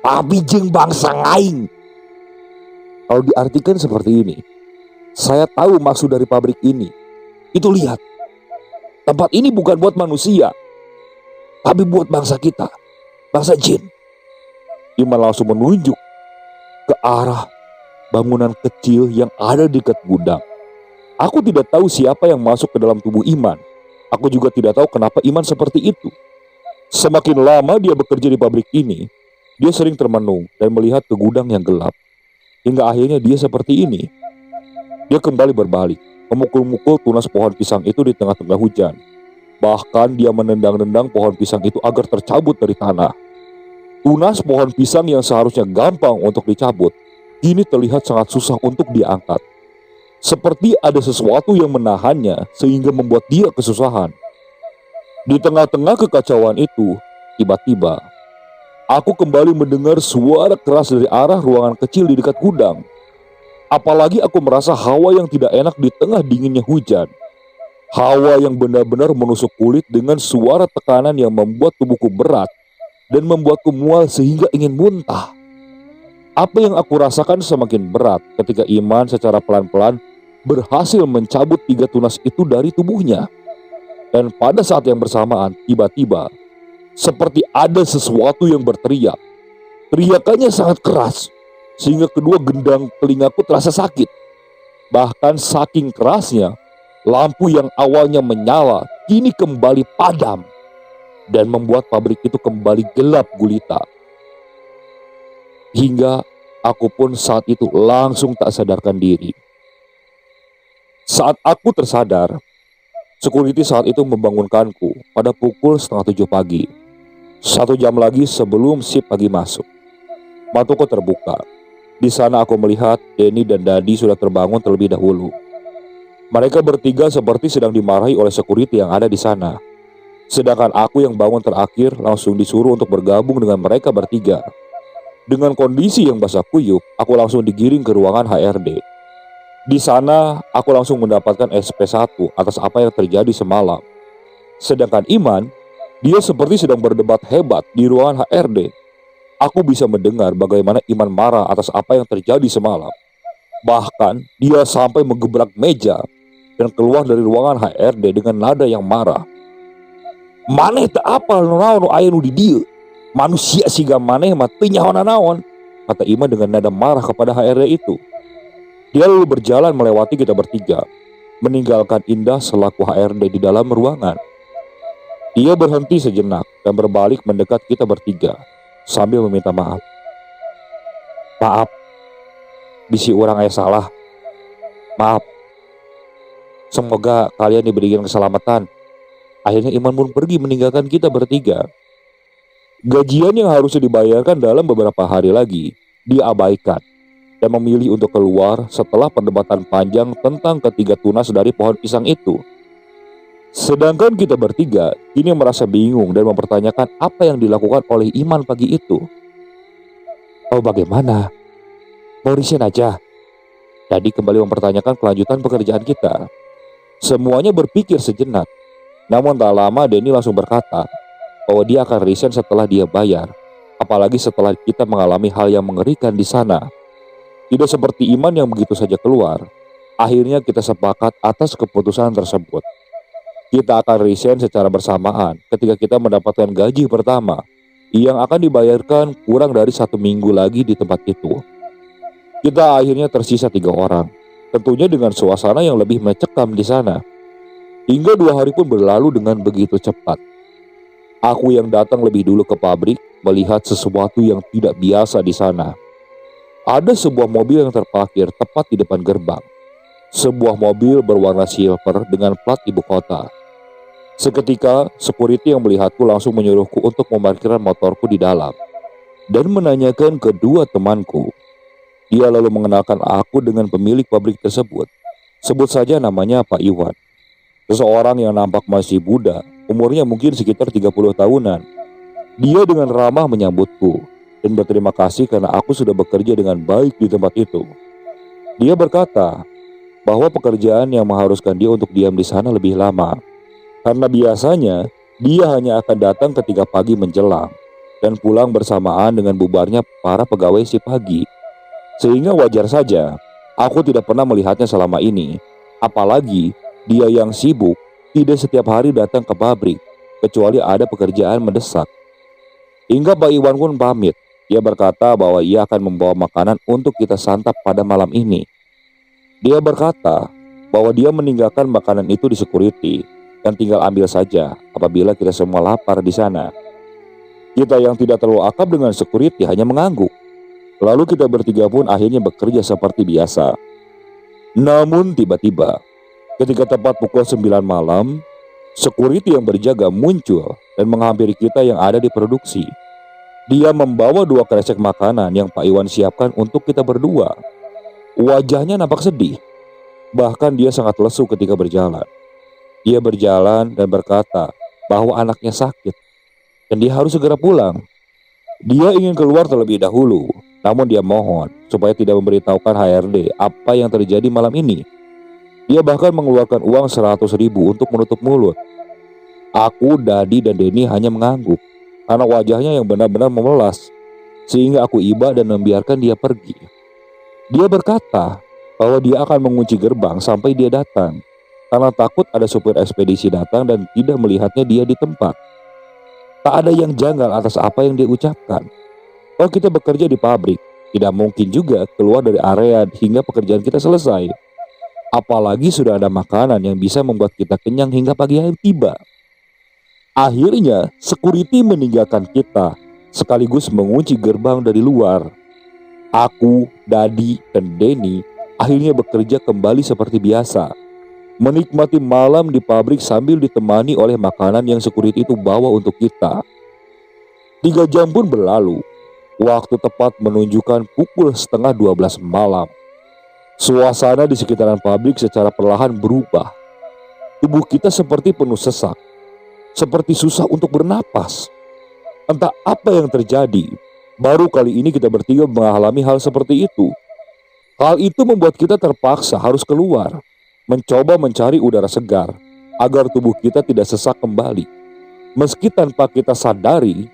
tapi jeung bangsa ngaing." Kalau diartikan seperti ini, saya tahu maksud dari pabrik ini. Itu lihat. Tempat ini bukan buat manusia, tapi buat bangsa kita, bangsa jin. Iman langsung menunjuk ke arah bangunan kecil yang ada di dekat gudang. Aku tidak tahu siapa yang masuk ke dalam tubuh Iman. Aku juga tidak tahu kenapa Iman seperti itu. Semakin lama dia bekerja di pabrik ini, dia sering termenung dan melihat ke gudang yang gelap. Hingga akhirnya dia seperti ini. Dia kembali berbalik, memukul-mukul tunas pohon pisang itu di tengah-tengah hujan. Bahkan dia menendang-nendang pohon pisang itu agar tercabut dari tanah. Tunas pohon pisang yang seharusnya gampang untuk dicabut, kini terlihat sangat susah untuk diangkat. Seperti ada sesuatu yang menahannya sehingga membuat dia kesusahan. Di tengah-tengah kekacauan itu, tiba-tiba Aku kembali mendengar suara keras dari arah ruangan kecil di dekat gudang. Apalagi aku merasa hawa yang tidak enak di tengah dinginnya hujan. Hawa yang benar-benar menusuk kulit dengan suara tekanan yang membuat tubuhku berat dan membuatku mual sehingga ingin muntah. Apa yang aku rasakan semakin berat ketika Iman secara pelan-pelan berhasil mencabut 3 tunas itu dari tubuhnya. Dan pada saat yang bersamaan, tiba-tiba, seperti ada sesuatu yang berteriak. Teriakannya sangat keras, sehingga kedua gendang telingaku terasa sakit. Bahkan saking kerasnya, lampu yang awalnya menyala kini kembali padam dan membuat pabrik itu kembali gelap gulita. Hingga aku pun saat itu langsung tak sadarkan diri. Saat aku tersadar, security saat itu membangunkanku pada pukul setengah 7 pagi. 1 jam lagi sebelum shift pagi masuk. Mataku terbuka. Di sana aku melihat Denny dan Dadi sudah terbangun terlebih dahulu. Mereka bertiga seperti sedang dimarahi oleh security yang ada di sana. Sedangkan aku yang bangun terakhir langsung disuruh untuk bergabung dengan mereka bertiga. Dengan kondisi yang basah kuyup, aku langsung digiring ke ruangan HRD. Di sana, aku langsung mendapatkan SP1 atas apa yang terjadi semalam. Sedangkan Iman, dia seperti sedang berdebat hebat di ruangan HRD. Aku bisa mendengar bagaimana Iman marah atas apa yang terjadi semalam. Bahkan, dia sampai menggebrak meja dan keluar dari ruangan HRD dengan nada yang marah. "Maneh tak apa naon aya nu di dieu. Manusia siga maneh mah teu nyaho naon," kata Iman dengan nada marah kepada HRD itu. Dia lalu berjalan melewati kita bertiga, meninggalkan Indah selaku HRD di dalam ruangan. Dia berhenti sejenak dan berbalik mendekat kita bertiga sambil meminta maaf. "Maaf, bisi urang aya salah. Maaf. Semoga kalian diberikan keselamatan." Akhirnya Iman pun pergi meninggalkan kita bertiga. Gajian yang harusnya dibayarkan dalam beberapa hari lagi, dia abaikan dan memilih untuk keluar setelah perdebatan panjang tentang ketiga tunas dari pohon pisang itu. Sedangkan kita bertiga kini merasa bingung dan mempertanyakan apa yang dilakukan oleh Iman pagi itu. "Oh, bagaimana? Mau resign aja?" Tadi kembali mempertanyakan kelanjutan pekerjaan kita. Semuanya berpikir sejenak. Namun tak lama Denny langsung berkata bahwa dia akan resign setelah dia bayar. Apalagi setelah kita mengalami hal yang mengerikan di sana. Tidak seperti Iman yang begitu saja keluar. Akhirnya kita sepakat atas keputusan tersebut. Kita akan resign secara bersamaan ketika kita mendapatkan gaji pertama yang akan dibayarkan kurang dari 1 minggu lagi di tempat itu. Kita akhirnya tersisa 3 orang, tentunya dengan suasana yang lebih mencekam di sana. Hingga 2 hari pun berlalu dengan begitu cepat. Aku yang datang lebih dulu ke pabrik melihat sesuatu yang tidak biasa di sana. Ada sebuah mobil yang terparkir tepat di depan gerbang. Sebuah mobil berwarna silver dengan plat ibu kota. Seketika, security yang melihatku langsung menyuruhku untuk memarkirkan motorku di dalam dan menanyakan kedua temanku. Dia lalu mengenalkan aku dengan pemilik pabrik tersebut. Sebut saja namanya Pak Iwan. Seseorang yang nampak masih muda, umurnya mungkin sekitar 30 tahunan. Dia dengan ramah menyambutku dan berterima kasih karena aku sudah bekerja dengan baik di tempat itu. Dia berkata bahwa pekerjaan yang mengharuskan dia untuk diam di sana lebih lama. Karena biasanya dia hanya akan datang ketika pagi menjelang dan pulang bersamaan dengan bubarnya para pegawai si pagi. Sehingga wajar saja aku tidak pernah melihatnya selama ini. Apalagi dia yang sibuk tidak setiap hari datang ke pabrik kecuali ada pekerjaan mendesak. Hingga Pak Iwan pun pamit. Dia berkata bahwa ia akan membawa makanan untuk kita santap pada malam ini. Dia berkata bahwa dia meninggalkan makanan itu di security dan tinggal ambil saja apabila kita semua lapar di sana. Kita yang tidak terlalu akrab dengan security hanya mengangguk. Lalu kita bertiga pun akhirnya bekerja seperti biasa. Namun tiba-tiba, ketika tepat pukul 9 malam, security yang berjaga muncul dan menghampiri kita yang ada di produksi. Dia membawa 2 kresek makanan yang Pak Iwan siapkan untuk kita berdua. Wajahnya nampak sedih. Bahkan dia sangat lesu ketika berjalan. Dia berjalan dan berkata bahwa anaknya sakit dan dia harus segera pulang. Dia ingin keluar terlebih dahulu, namun dia mohon supaya tidak memberitahukan HRD apa yang terjadi malam ini. Dia bahkan mengeluarkan uang 100.000 untuk menutup mulut. Aku, Dadi, dan Denny hanya mengangguk karena wajahnya yang benar-benar memelas, sehingga aku iba dan membiarkan dia pergi. Dia berkata bahwa dia akan mengunci gerbang sampai dia datang, karena takut ada supir ekspedisi datang dan tidak melihatnya dia di tempat. Tak ada yang janggal atas apa yang dia ucapkan. Kalau kita bekerja di pabrik, tidak mungkin juga keluar dari area hingga pekerjaan kita selesai. Apalagi sudah ada makanan yang bisa membuat kita kenyang hingga pagi hari tiba. Akhirnya, security meninggalkan kita, sekaligus mengunci gerbang dari luar. Aku, Dadi, dan Denny akhirnya bekerja kembali seperti biasa, menikmati malam di pabrik sambil ditemani oleh makanan yang security itu bawa untuk kita. 3 jam pun berlalu. Waktu tepat menunjukkan pukul setengah 12 malam. Suasana di sekitaran pabrik secara perlahan berubah. Tubuh kita seperti penuh sesak, seperti susah untuk bernapas. Entah apa yang terjadi, baru kali ini kita bertiga mengalami hal seperti itu. Hal itu membuat kita terpaksa harus keluar, mencoba mencari udara segar, agar tubuh kita tidak sesak kembali. Meski tanpa kita sadari,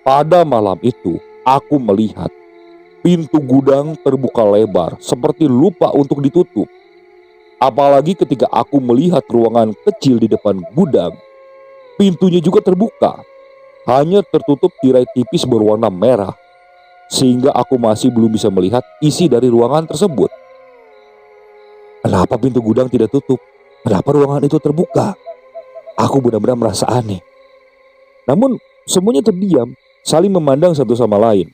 pada malam itu aku melihat pintu gudang terbuka lebar seperti lupa untuk ditutup. Apalagi ketika aku melihat ruangan kecil di depan gudang, pintunya juga terbuka, hanya tertutup tirai tipis berwarna merah, sehingga aku masih belum bisa melihat isi dari ruangan tersebut. Kenapa pintu gudang tidak tutup? Kenapa ruangan itu terbuka? Aku benar-benar merasa aneh. Namun semuanya terdiam, saling memandang satu sama lain.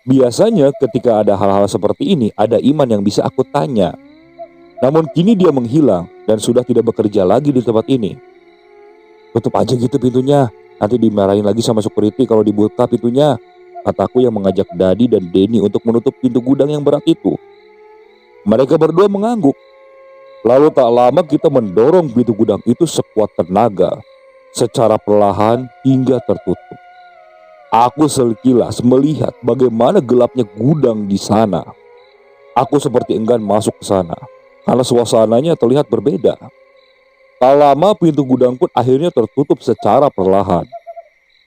Biasanya ketika ada hal-hal seperti ini, ada Iman yang bisa aku tanya. Namun kini dia menghilang dan sudah tidak bekerja lagi di tempat ini. Tutup aja gitu pintunya, nanti dimarahin lagi sama security kalau dibuka pintunya, kataku yang mengajak Dadi dan Denny untuk menutup pintu gudang yang berat itu. Mereka berdua mengangguk. Lalu tak lama kita mendorong pintu gudang itu sekuat tenaga, secara perlahan hingga tertutup. Aku sekilas melihat bagaimana gelapnya gudang di sana. Aku seperti enggan masuk ke sana, karena suasananya terlihat berbeda. Tak lama pintu gudang pun akhirnya tertutup secara perlahan.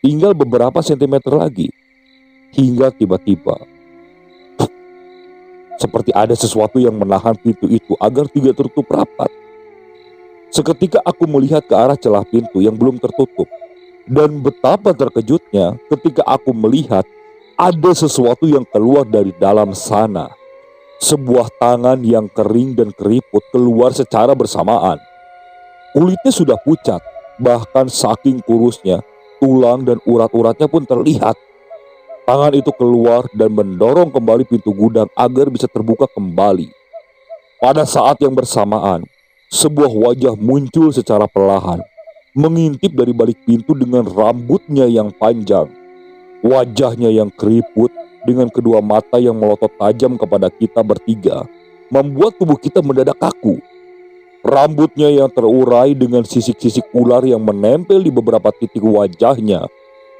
Tinggal beberapa sentimeter lagi. Hingga tiba-tiba, seperti ada sesuatu yang menahan pintu itu agar tidak tertutup rapat. Seketika aku melihat ke arah celah pintu yang belum tertutup. Dan betapa terkejutnya ketika aku melihat ada sesuatu yang keluar dari dalam sana. Sebuah tangan yang kering dan keriput keluar secara bersamaan. Kulitnya sudah pucat, bahkan saking kurusnya, tulang dan urat-uratnya pun terlihat. Tangan itu keluar dan mendorong kembali pintu gudang agar bisa terbuka kembali. Pada saat yang bersamaan, sebuah wajah muncul secara perlahan, mengintip dari balik pintu dengan rambutnya yang panjang. Wajahnya yang keriput dengan kedua mata yang melotot tajam kepada kita bertiga, membuat tubuh kita mendadak kaku. Rambutnya yang terurai dengan sisik-sisik ular yang menempel di beberapa titik wajahnya,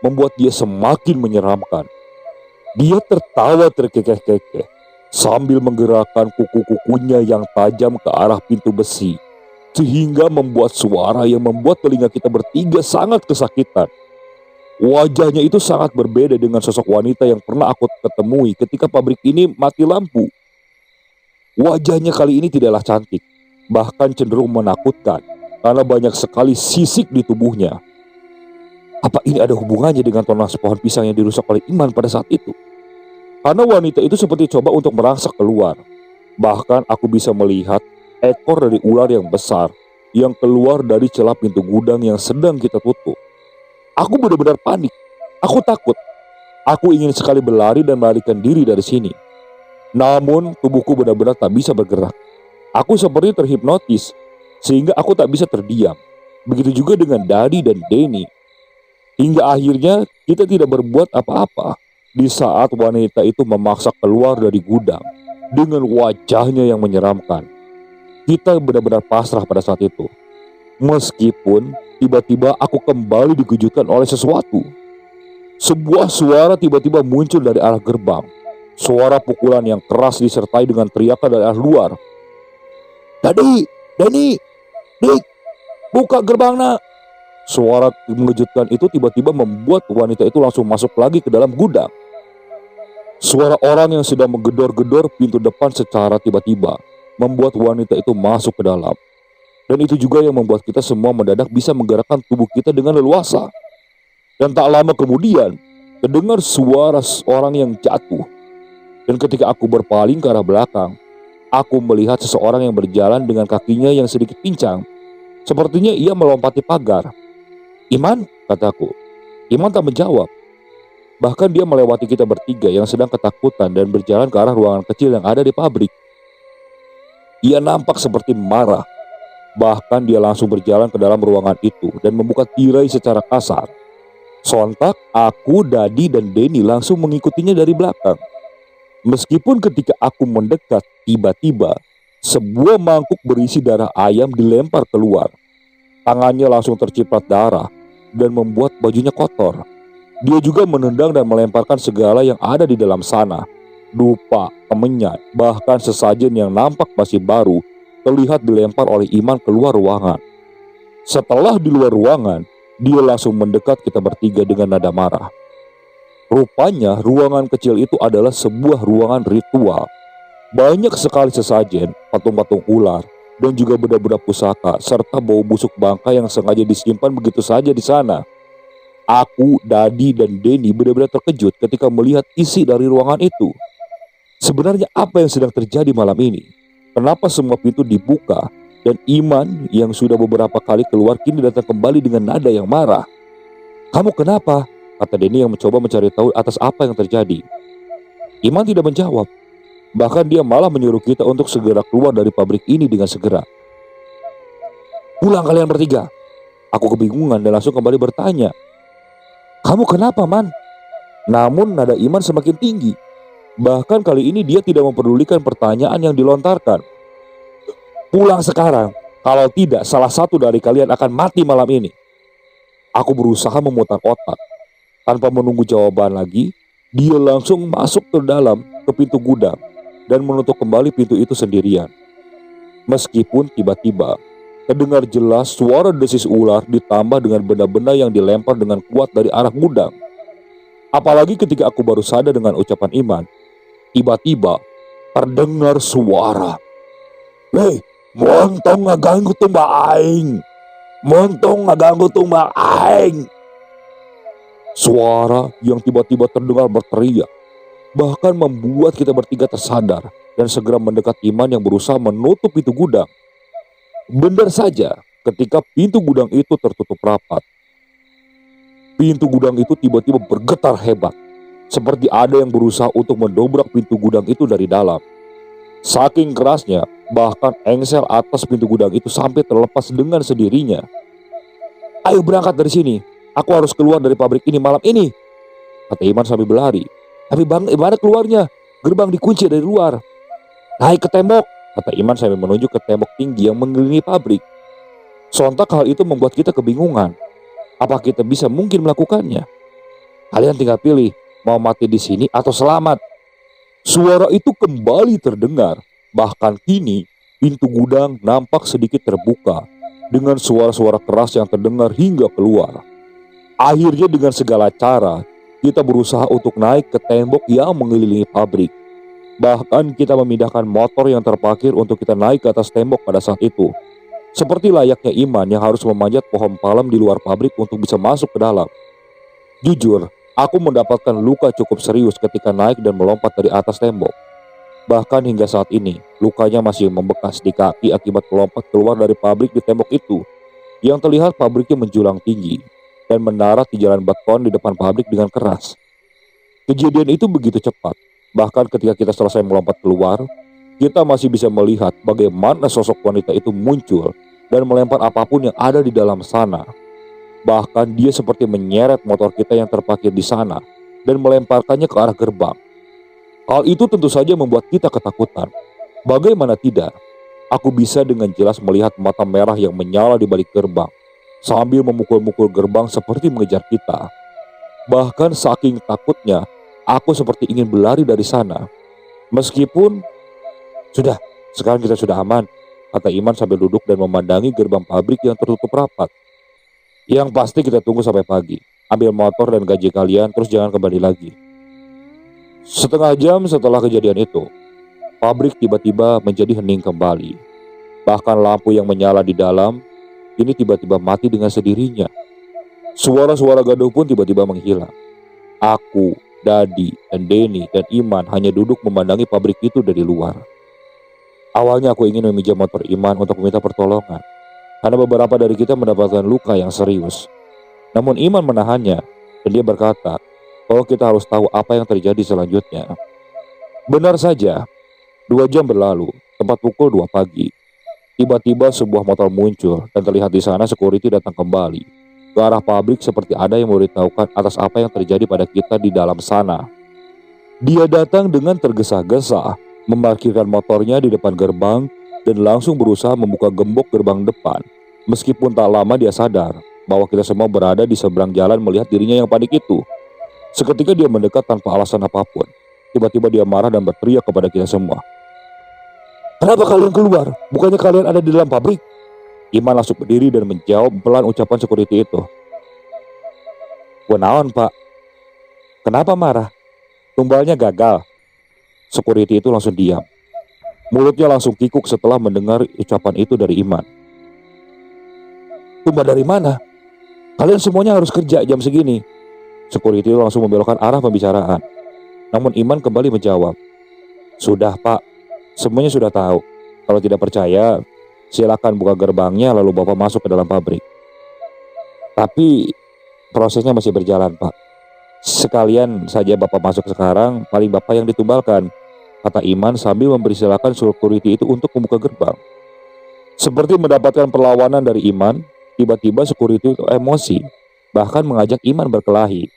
membuat dia semakin menyeramkan. Dia tertawa terkekeh-kekeh sambil menggerakkan kuku-kukunya yang tajam ke arah pintu besi, sehingga membuat suara yang membuat telinga kita bertiga sangat kesakitan. Wajahnya itu sangat berbeda dengan sosok wanita yang pernah aku ketemui ketika pabrik ini mati lampu. Wajahnya kali ini tidaklah cantik, bahkan cenderung menakutkan karena banyak sekali sisik di tubuhnya. Apa ini ada hubungannya dengan tunas pohon pisang yang dirusak oleh Iman pada saat itu? Karena wanita itu seperti coba untuk merangsak keluar. Bahkan aku bisa melihat ekor dari ular yang besar yang keluar dari celah pintu gudang yang sedang kita tutup. Aku benar-benar panik. Aku takut. Aku ingin sekali berlari dan melarikan diri dari sini. Namun tubuhku benar-benar tak bisa bergerak. Aku seperti terhipnotis, sehingga aku tak bisa terdiam. Begitu juga dengan Dadi dan Denny. Hingga akhirnya kita tidak berbuat apa-apa di saat wanita itu memaksa keluar dari gudang dengan wajahnya yang menyeramkan. Kita benar-benar pasrah pada saat itu. Meskipun tiba-tiba aku kembali dikejutkan oleh sesuatu. Sebuah suara tiba-tiba muncul dari arah gerbang. Suara pukulan yang keras disertai dengan teriakan dari arah luar. "Dadi, Dani, Dik, buka gerbang nak!" Suara mengejutkan itu tiba-tiba membuat wanita itu langsung masuk lagi ke dalam gudang. Suara orang yang sedang menggedor-gedor pintu depan secara tiba-tiba membuat wanita itu masuk ke dalam. Dan itu juga yang membuat kita semua mendadak bisa menggerakkan tubuh kita dengan leluasa. Dan tak lama kemudian, terdengar suara seorang yang jatuh. Dan ketika aku berpaling ke arah belakang, aku melihat seseorang yang berjalan dengan kakinya yang sedikit pincang. Sepertinya ia melompati pagar. "Iman?" kataku. Iman tak menjawab. Bahkan dia melewati kita bertiga yang sedang ketakutan dan berjalan ke arah ruangan kecil yang ada di pabrik. Ia nampak seperti marah. Bahkan dia langsung berjalan ke dalam ruangan itu dan membuka tirai secara kasar. Sontak aku, Dadi, dan Denny langsung mengikutinya dari belakang. Meskipun ketika aku mendekat, tiba-tiba sebuah mangkuk berisi darah ayam dilempar keluar. Tangannya langsung terciprat darah dan membuat bajunya kotor. Dia juga menendang dan melemparkan segala yang ada di dalam sana. Dupa, kemenyan, bahkan sesajen yang nampak masih baru terlihat dilempar oleh Iman keluar ruangan. Setelah di luar ruangan, dia langsung mendekat kita bertiga dengan nada marah. Rupanya ruangan kecil itu adalah sebuah ruangan ritual. Banyak sekali sesajen, patung-patung ular, dan juga benda-benda pusaka, serta bau busuk bangkai yang sengaja disimpan begitu saja di sana. Aku, Dadi, dan Denny benar-benar terkejut ketika melihat isi dari ruangan itu. Sebenarnya apa yang sedang terjadi malam ini? Kenapa semua pintu dibuka dan Iman yang sudah beberapa kali keluar kini datang kembali dengan nada yang marah? "Kamu kenapa?" kata Denny yang mencoba mencari tahu atas apa yang terjadi. Iman tidak menjawab. Bahkan dia malah menyuruh kita untuk segera keluar dari pabrik ini dengan segera. "Pulang kalian bertiga." Aku kebingungan dan langsung kembali bertanya, "Kamu kenapa, Man?" Namun nada Iman semakin tinggi. Bahkan kali ini dia tidak mempedulikan pertanyaan yang dilontarkan. "Pulang sekarang, kalau tidak salah satu dari kalian akan mati malam ini." Aku berusaha memutar otak. Tanpa menunggu jawaban lagi, dia langsung masuk ke dalam ke pintu gudang dan menutup kembali pintu itu sendirian. Meskipun tiba-tiba terdengar jelas suara desis ular ditambah dengan benda-benda yang dilempar dengan kuat dari arah gudang. Apalagi ketika aku baru sadar dengan ucapan Iman, tiba-tiba terdengar suara, "Hei, montong ngaganggu tumbak aing. Montong ngaganggu tumbak aing." Suara yang tiba-tiba terdengar berteriak, bahkan membuat kita bertiga tersadar dan segera mendekat Iman yang berusaha menutup pintu gudang. Benar saja, ketika pintu gudang itu tertutup rapat, pintu gudang itu tiba-tiba bergetar hebat, seperti ada yang berusaha untuk mendobrak pintu gudang itu dari dalam. Saking kerasnya, bahkan engsel atas pintu gudang itu sampai terlepas dengan sendirinya. "Ayo berangkat dari sini, aku harus keluar dari pabrik ini malam ini," kata Iman sambil berlari. "Tapi bagaimana keluarnya? Gerbang dikunci dari luar." "Naik ke tembok," kata Iman sambil menunjuk ke tembok tinggi yang mengelilingi pabrik. Sontak hal itu membuat kita kebingungan. Apa kita bisa mungkin melakukannya? "Kalian tinggal pilih, mau mati di sini atau selamat." Suara itu kembali terdengar. Bahkan kini pintu gudang nampak sedikit terbuka dengan suara-suara keras yang terdengar hingga keluar. Akhirnya dengan segala cara kita berusaha untuk naik ke tembok yang mengelilingi pabrik. Bahkan kita memindahkan motor yang terparkir untuk kita naik ke atas tembok pada saat itu. Seperti layaknya Iman yang harus memanjat pohon palem di luar pabrik untuk bisa masuk ke dalam. Jujur, aku mendapatkan luka cukup serius ketika naik dan melompat dari atas tembok. Bahkan hingga saat ini, lukanya masih membekas di kaki akibat melompat keluar dari pabrik di tembok itu. Yang terlihat pabriknya menjulang tinggi dan mendarat di jalan beton di depan pabrik dengan keras. Kejadian itu begitu cepat. Bahkan ketika kita selesai melompat keluar, kita masih bisa melihat bagaimana sosok wanita itu muncul dan melempar apapun yang ada di dalam sana. Bahkan dia seperti menyeret motor kita yang terparkir di sana dan melemparkannya ke arah gerbang. Hal itu tentu saja membuat kita ketakutan. Bagaimana tidak? Aku bisa dengan jelas melihat mata merah yang menyala di balik gerbang sambil memukul-mukul gerbang seperti mengejar kita. Bahkan saking takutnya, aku seperti ingin berlari dari sana. Meskipun sudah, sekarang kita sudah aman, kata Iman sambil duduk dan memandangi gerbang pabrik yang tertutup rapat. Yang pasti kita tunggu sampai pagi. Ambil motor dan gaji kalian, terus jangan kembali lagi. Setengah jam setelah kejadian itu, pabrik tiba-tiba menjadi hening kembali. Bahkan lampu yang menyala di dalam ini tiba-tiba mati dengan sendirinya. Suara-suara gaduh pun tiba-tiba menghilang. Aku, Dadi, dan Denny, dan Iman hanya duduk memandangi pabrik itu dari luar. Awalnya aku ingin meminjam motor Iman untuk meminta pertolongan, karena beberapa dari kita mendapatkan luka yang serius. Namun Iman menahannya, dan dia berkata bahwa kita harus tahu apa yang terjadi selanjutnya. Benar saja, 2 jam berlalu, tepat pukul 2 pagi. Tiba-tiba sebuah motor muncul dan terlihat di sana security datang kembali ke arah pabrik seperti ada yang memberitahukan atas apa yang terjadi pada kita di dalam sana. Dia datang dengan tergesa-gesa, memarkirkan motornya di depan gerbang dan langsung berusaha membuka gembok gerbang depan. Meskipun tak lama dia sadar bahwa kita semua berada di seberang jalan melihat dirinya yang panik itu. Seketika dia mendekat tanpa alasan apapun. Tiba-tiba dia marah dan berteriak kepada kita semua. Kenapa kalian keluar? Bukannya kalian ada di dalam pabrik? Iman langsung berdiri dan menjawab pelan ucapan security itu. Kunaon pak? Kenapa marah? Tumbalnya gagal. Security itu langsung diam. Mulutnya langsung kikuk setelah mendengar ucapan itu dari Iman. Tumbal dari mana? Kalian semuanya harus kerja jam segini. Security itu langsung membelokkan arah pembicaraan. Namun Iman kembali menjawab. Sudah pak, semuanya sudah tahu. Kalau tidak percaya, silakan buka gerbangnya lalu bapak masuk ke dalam pabrik. Tapi prosesnya masih berjalan pak. Sekalian saja bapak masuk sekarang, paling bapak yang ditumbalkan, kata Iman sambil memberi silakan security itu untuk membuka gerbang. Seperti mendapatkan perlawanan dari Iman, tiba-tiba security itu emosi, bahkan mengajak Iman berkelahi.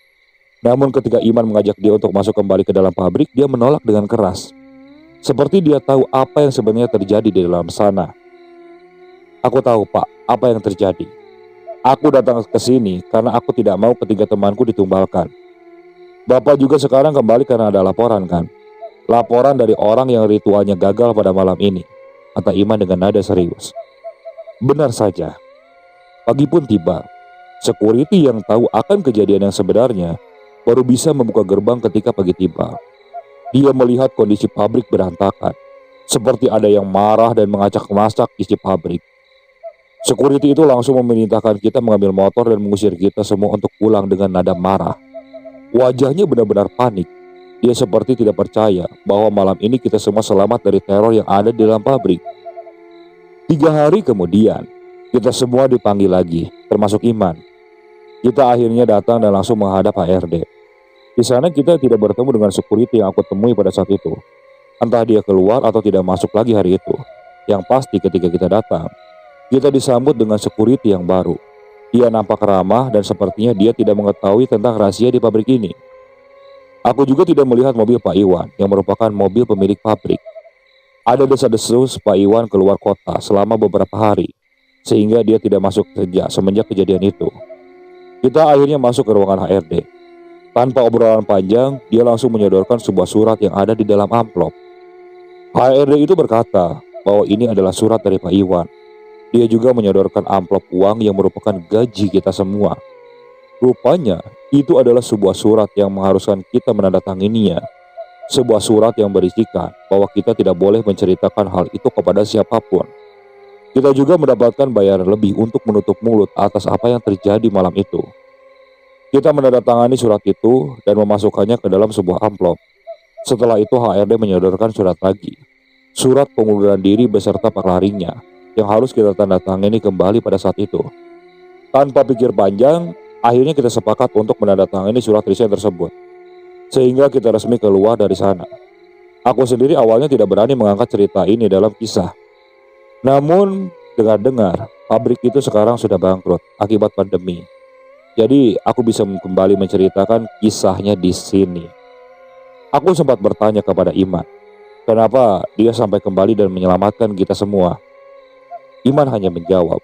Namun ketika Iman mengajak dia untuk masuk kembali ke dalam pabrik, dia menolak dengan keras. Seperti dia tahu apa yang sebenarnya terjadi di dalam sana. Aku tahu pak, apa yang terjadi. Aku datang ke sini karena aku tidak mau ketiga temanku ditumbalkan. Bapak juga sekarang kembali karena ada laporan kan? Laporan dari orang yang ritualnya gagal pada malam ini, kata Iman dengan nada serius. Benar saja. Pagi pun tiba. Security yang tahu akan kejadian yang sebenarnya baru bisa membuka gerbang ketika pagi tiba. Dia melihat kondisi pabrik berantakan, seperti ada yang marah dan mengacak-ngacak isi pabrik. Security itu langsung memerintahkan kita mengambil motor dan mengusir kita semua untuk pulang dengan nada marah. Wajahnya benar-benar panik. Dia seperti tidak percaya bahwa malam ini kita semua selamat dari teror yang ada di dalam pabrik. 3 hari kemudian, kita semua dipanggil lagi, termasuk Iman. Kita akhirnya datang dan langsung menghadap HRD. Di sana kita tidak bertemu dengan security yang aku temui pada saat itu. Entah dia keluar atau tidak masuk lagi hari itu. Yang pasti ketika kita datang, kita disambut dengan security yang baru. Dia nampak ramah dan sepertinya dia tidak mengetahui tentang rahasia di pabrik ini. Aku juga tidak melihat mobil Pak Iwan yang merupakan mobil pemilik pabrik. Ada desa-desus Pak Iwan keluar kota selama beberapa hari, sehingga dia tidak masuk kerja semenjak kejadian itu. Kita akhirnya masuk ke ruangan HRD. Tanpa obrolan panjang, dia langsung menyodorkan sebuah surat yang ada di dalam amplop. HRD itu berkata bahwa ini adalah surat dari Pak Iwan. Dia juga menyodorkan amplop uang yang merupakan gaji kita semua. Rupanya, itu adalah sebuah surat yang mengharuskan kita menandatangininya. Sebuah surat yang berisikan bahwa kita tidak boleh menceritakan hal itu kepada siapapun. Kita juga mendapatkan bayaran lebih untuk menutup mulut atas apa yang terjadi malam itu. Kita menandatangani surat itu dan memasukkannya ke dalam sebuah amplop. Setelah itu HRD menyodorkan surat lagi. Surat pengunduran diri beserta perlarinya yang harus kita tanda tangani kembali pada saat itu. Tanpa pikir panjang, akhirnya kita sepakat untuk menandatangani surat resign tersebut. Sehingga kita resmi keluar dari sana. Aku sendiri awalnya tidak berani mengangkat cerita ini dalam kisah. Namun, dengar-dengar, pabrik itu sekarang sudah bangkrut akibat pandemi. Jadi, aku bisa kembali menceritakan kisahnya di sini. Aku sempat bertanya kepada Iman, kenapa dia sampai kembali dan menyelamatkan kita semua. Iman hanya menjawab,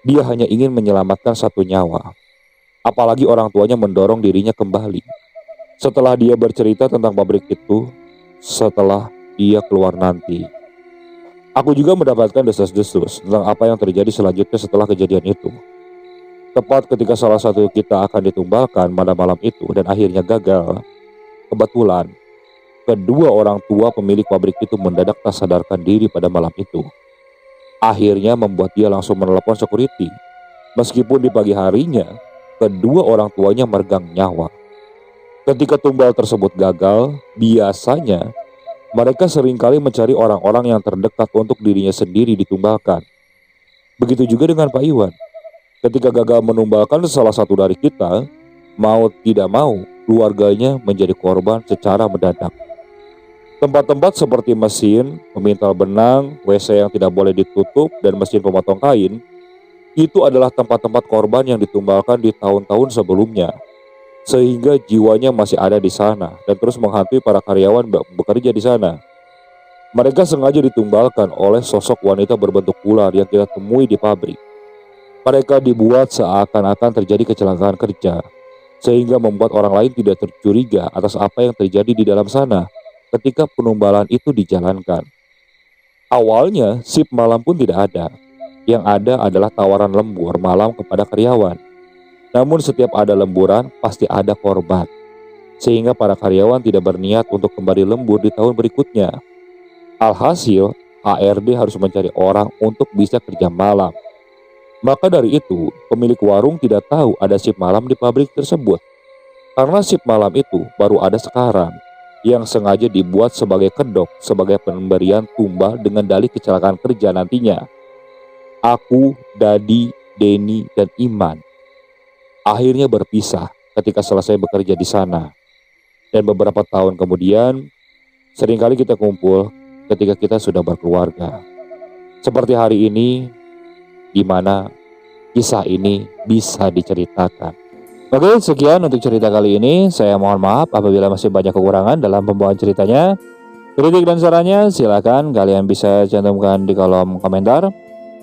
dia hanya ingin menyelamatkan satu nyawa. Apalagi orang tuanya mendorong dirinya kembali. Setelah dia bercerita tentang pabrik itu, setelah dia keluar nanti, aku juga mendapatkan desas-desus tentang apa yang terjadi selanjutnya setelah kejadian itu. Tepat ketika salah satu kita akan ditumbalkan malam-malam itu dan akhirnya gagal. Kebetulan, kedua orang tua pemilik pabrik itu mendadak tak sadarkan diri pada malam itu. Akhirnya membuat dia langsung menelepon security. Meskipun di pagi harinya, kedua orang tuanya meregang nyawa. Ketika tumbal tersebut gagal, biasanya mereka seringkali mencari orang-orang yang terdekat untuk dirinya sendiri ditumbalkan. Begitu juga dengan Pak Iwan. Ketika gagal menumbalkan salah satu dari kita, mau tidak mau, keluarganya menjadi korban secara mendadak. Tempat-tempat seperti mesin, pemintal benang, WC yang tidak boleh ditutup, dan mesin pemotong kain, itu adalah tempat-tempat korban yang ditumbalkan di tahun-tahun sebelumnya. Sehingga jiwanya masih ada di sana dan terus menghantui para karyawan bekerja di sana. Mereka sengaja ditumbalkan oleh sosok wanita berbentuk ular yang kita temui di pabrik. Mereka dibuat seakan-akan terjadi kecelakaan kerja, sehingga membuat orang lain tidak tercuriga atas apa yang terjadi di dalam sana ketika penumbalan itu dijalankan. Awalnya, shift malam pun tidak ada. Yang ada adalah tawaran lembur malam kepada karyawan. Namun setiap ada lemburan, pasti ada korban. Sehingga para karyawan tidak berniat untuk kembali lembur di tahun berikutnya. Alhasil, HRD harus mencari orang untuk bisa kerja malam. Maka dari itu, pemilik warung tidak tahu ada shift malam di pabrik tersebut. Karena shift malam itu baru ada sekarang, yang sengaja dibuat sebagai kedok, sebagai pemberian tumbal dengan dalih kecelakaan kerja nantinya. Aku, Dadi, Denny, dan Iman akhirnya berpisah ketika selesai bekerja di sana. Dan beberapa tahun kemudian, seringkali kita kumpul ketika kita sudah berkeluarga. Seperti hari ini, di mana kisah ini bisa diceritakan. Oke, sekian untuk cerita kali ini. Saya mohon maaf apabila masih banyak kekurangan dalam pembawaan ceritanya. Kritik dan sarannya silakan kalian bisa cantumkan di kolom komentar.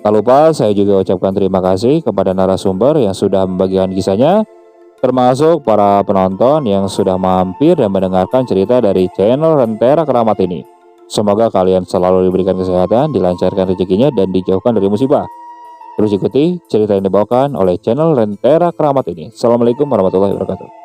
Tak lupa saya juga ucapkan terima kasih kepada narasumber yang sudah membagikan kisahnya, termasuk para penonton yang sudah mampir dan mendengarkan cerita dari channel Rentera Keramat ini. Semoga kalian selalu diberikan kesehatan, dilancarkan rezekinya, dan dijauhkan dari musibah. Terus ikuti cerita yang dibawakan oleh channel Rentera Keramat ini. Assalamualaikum warahmatullahi wabarakatuh.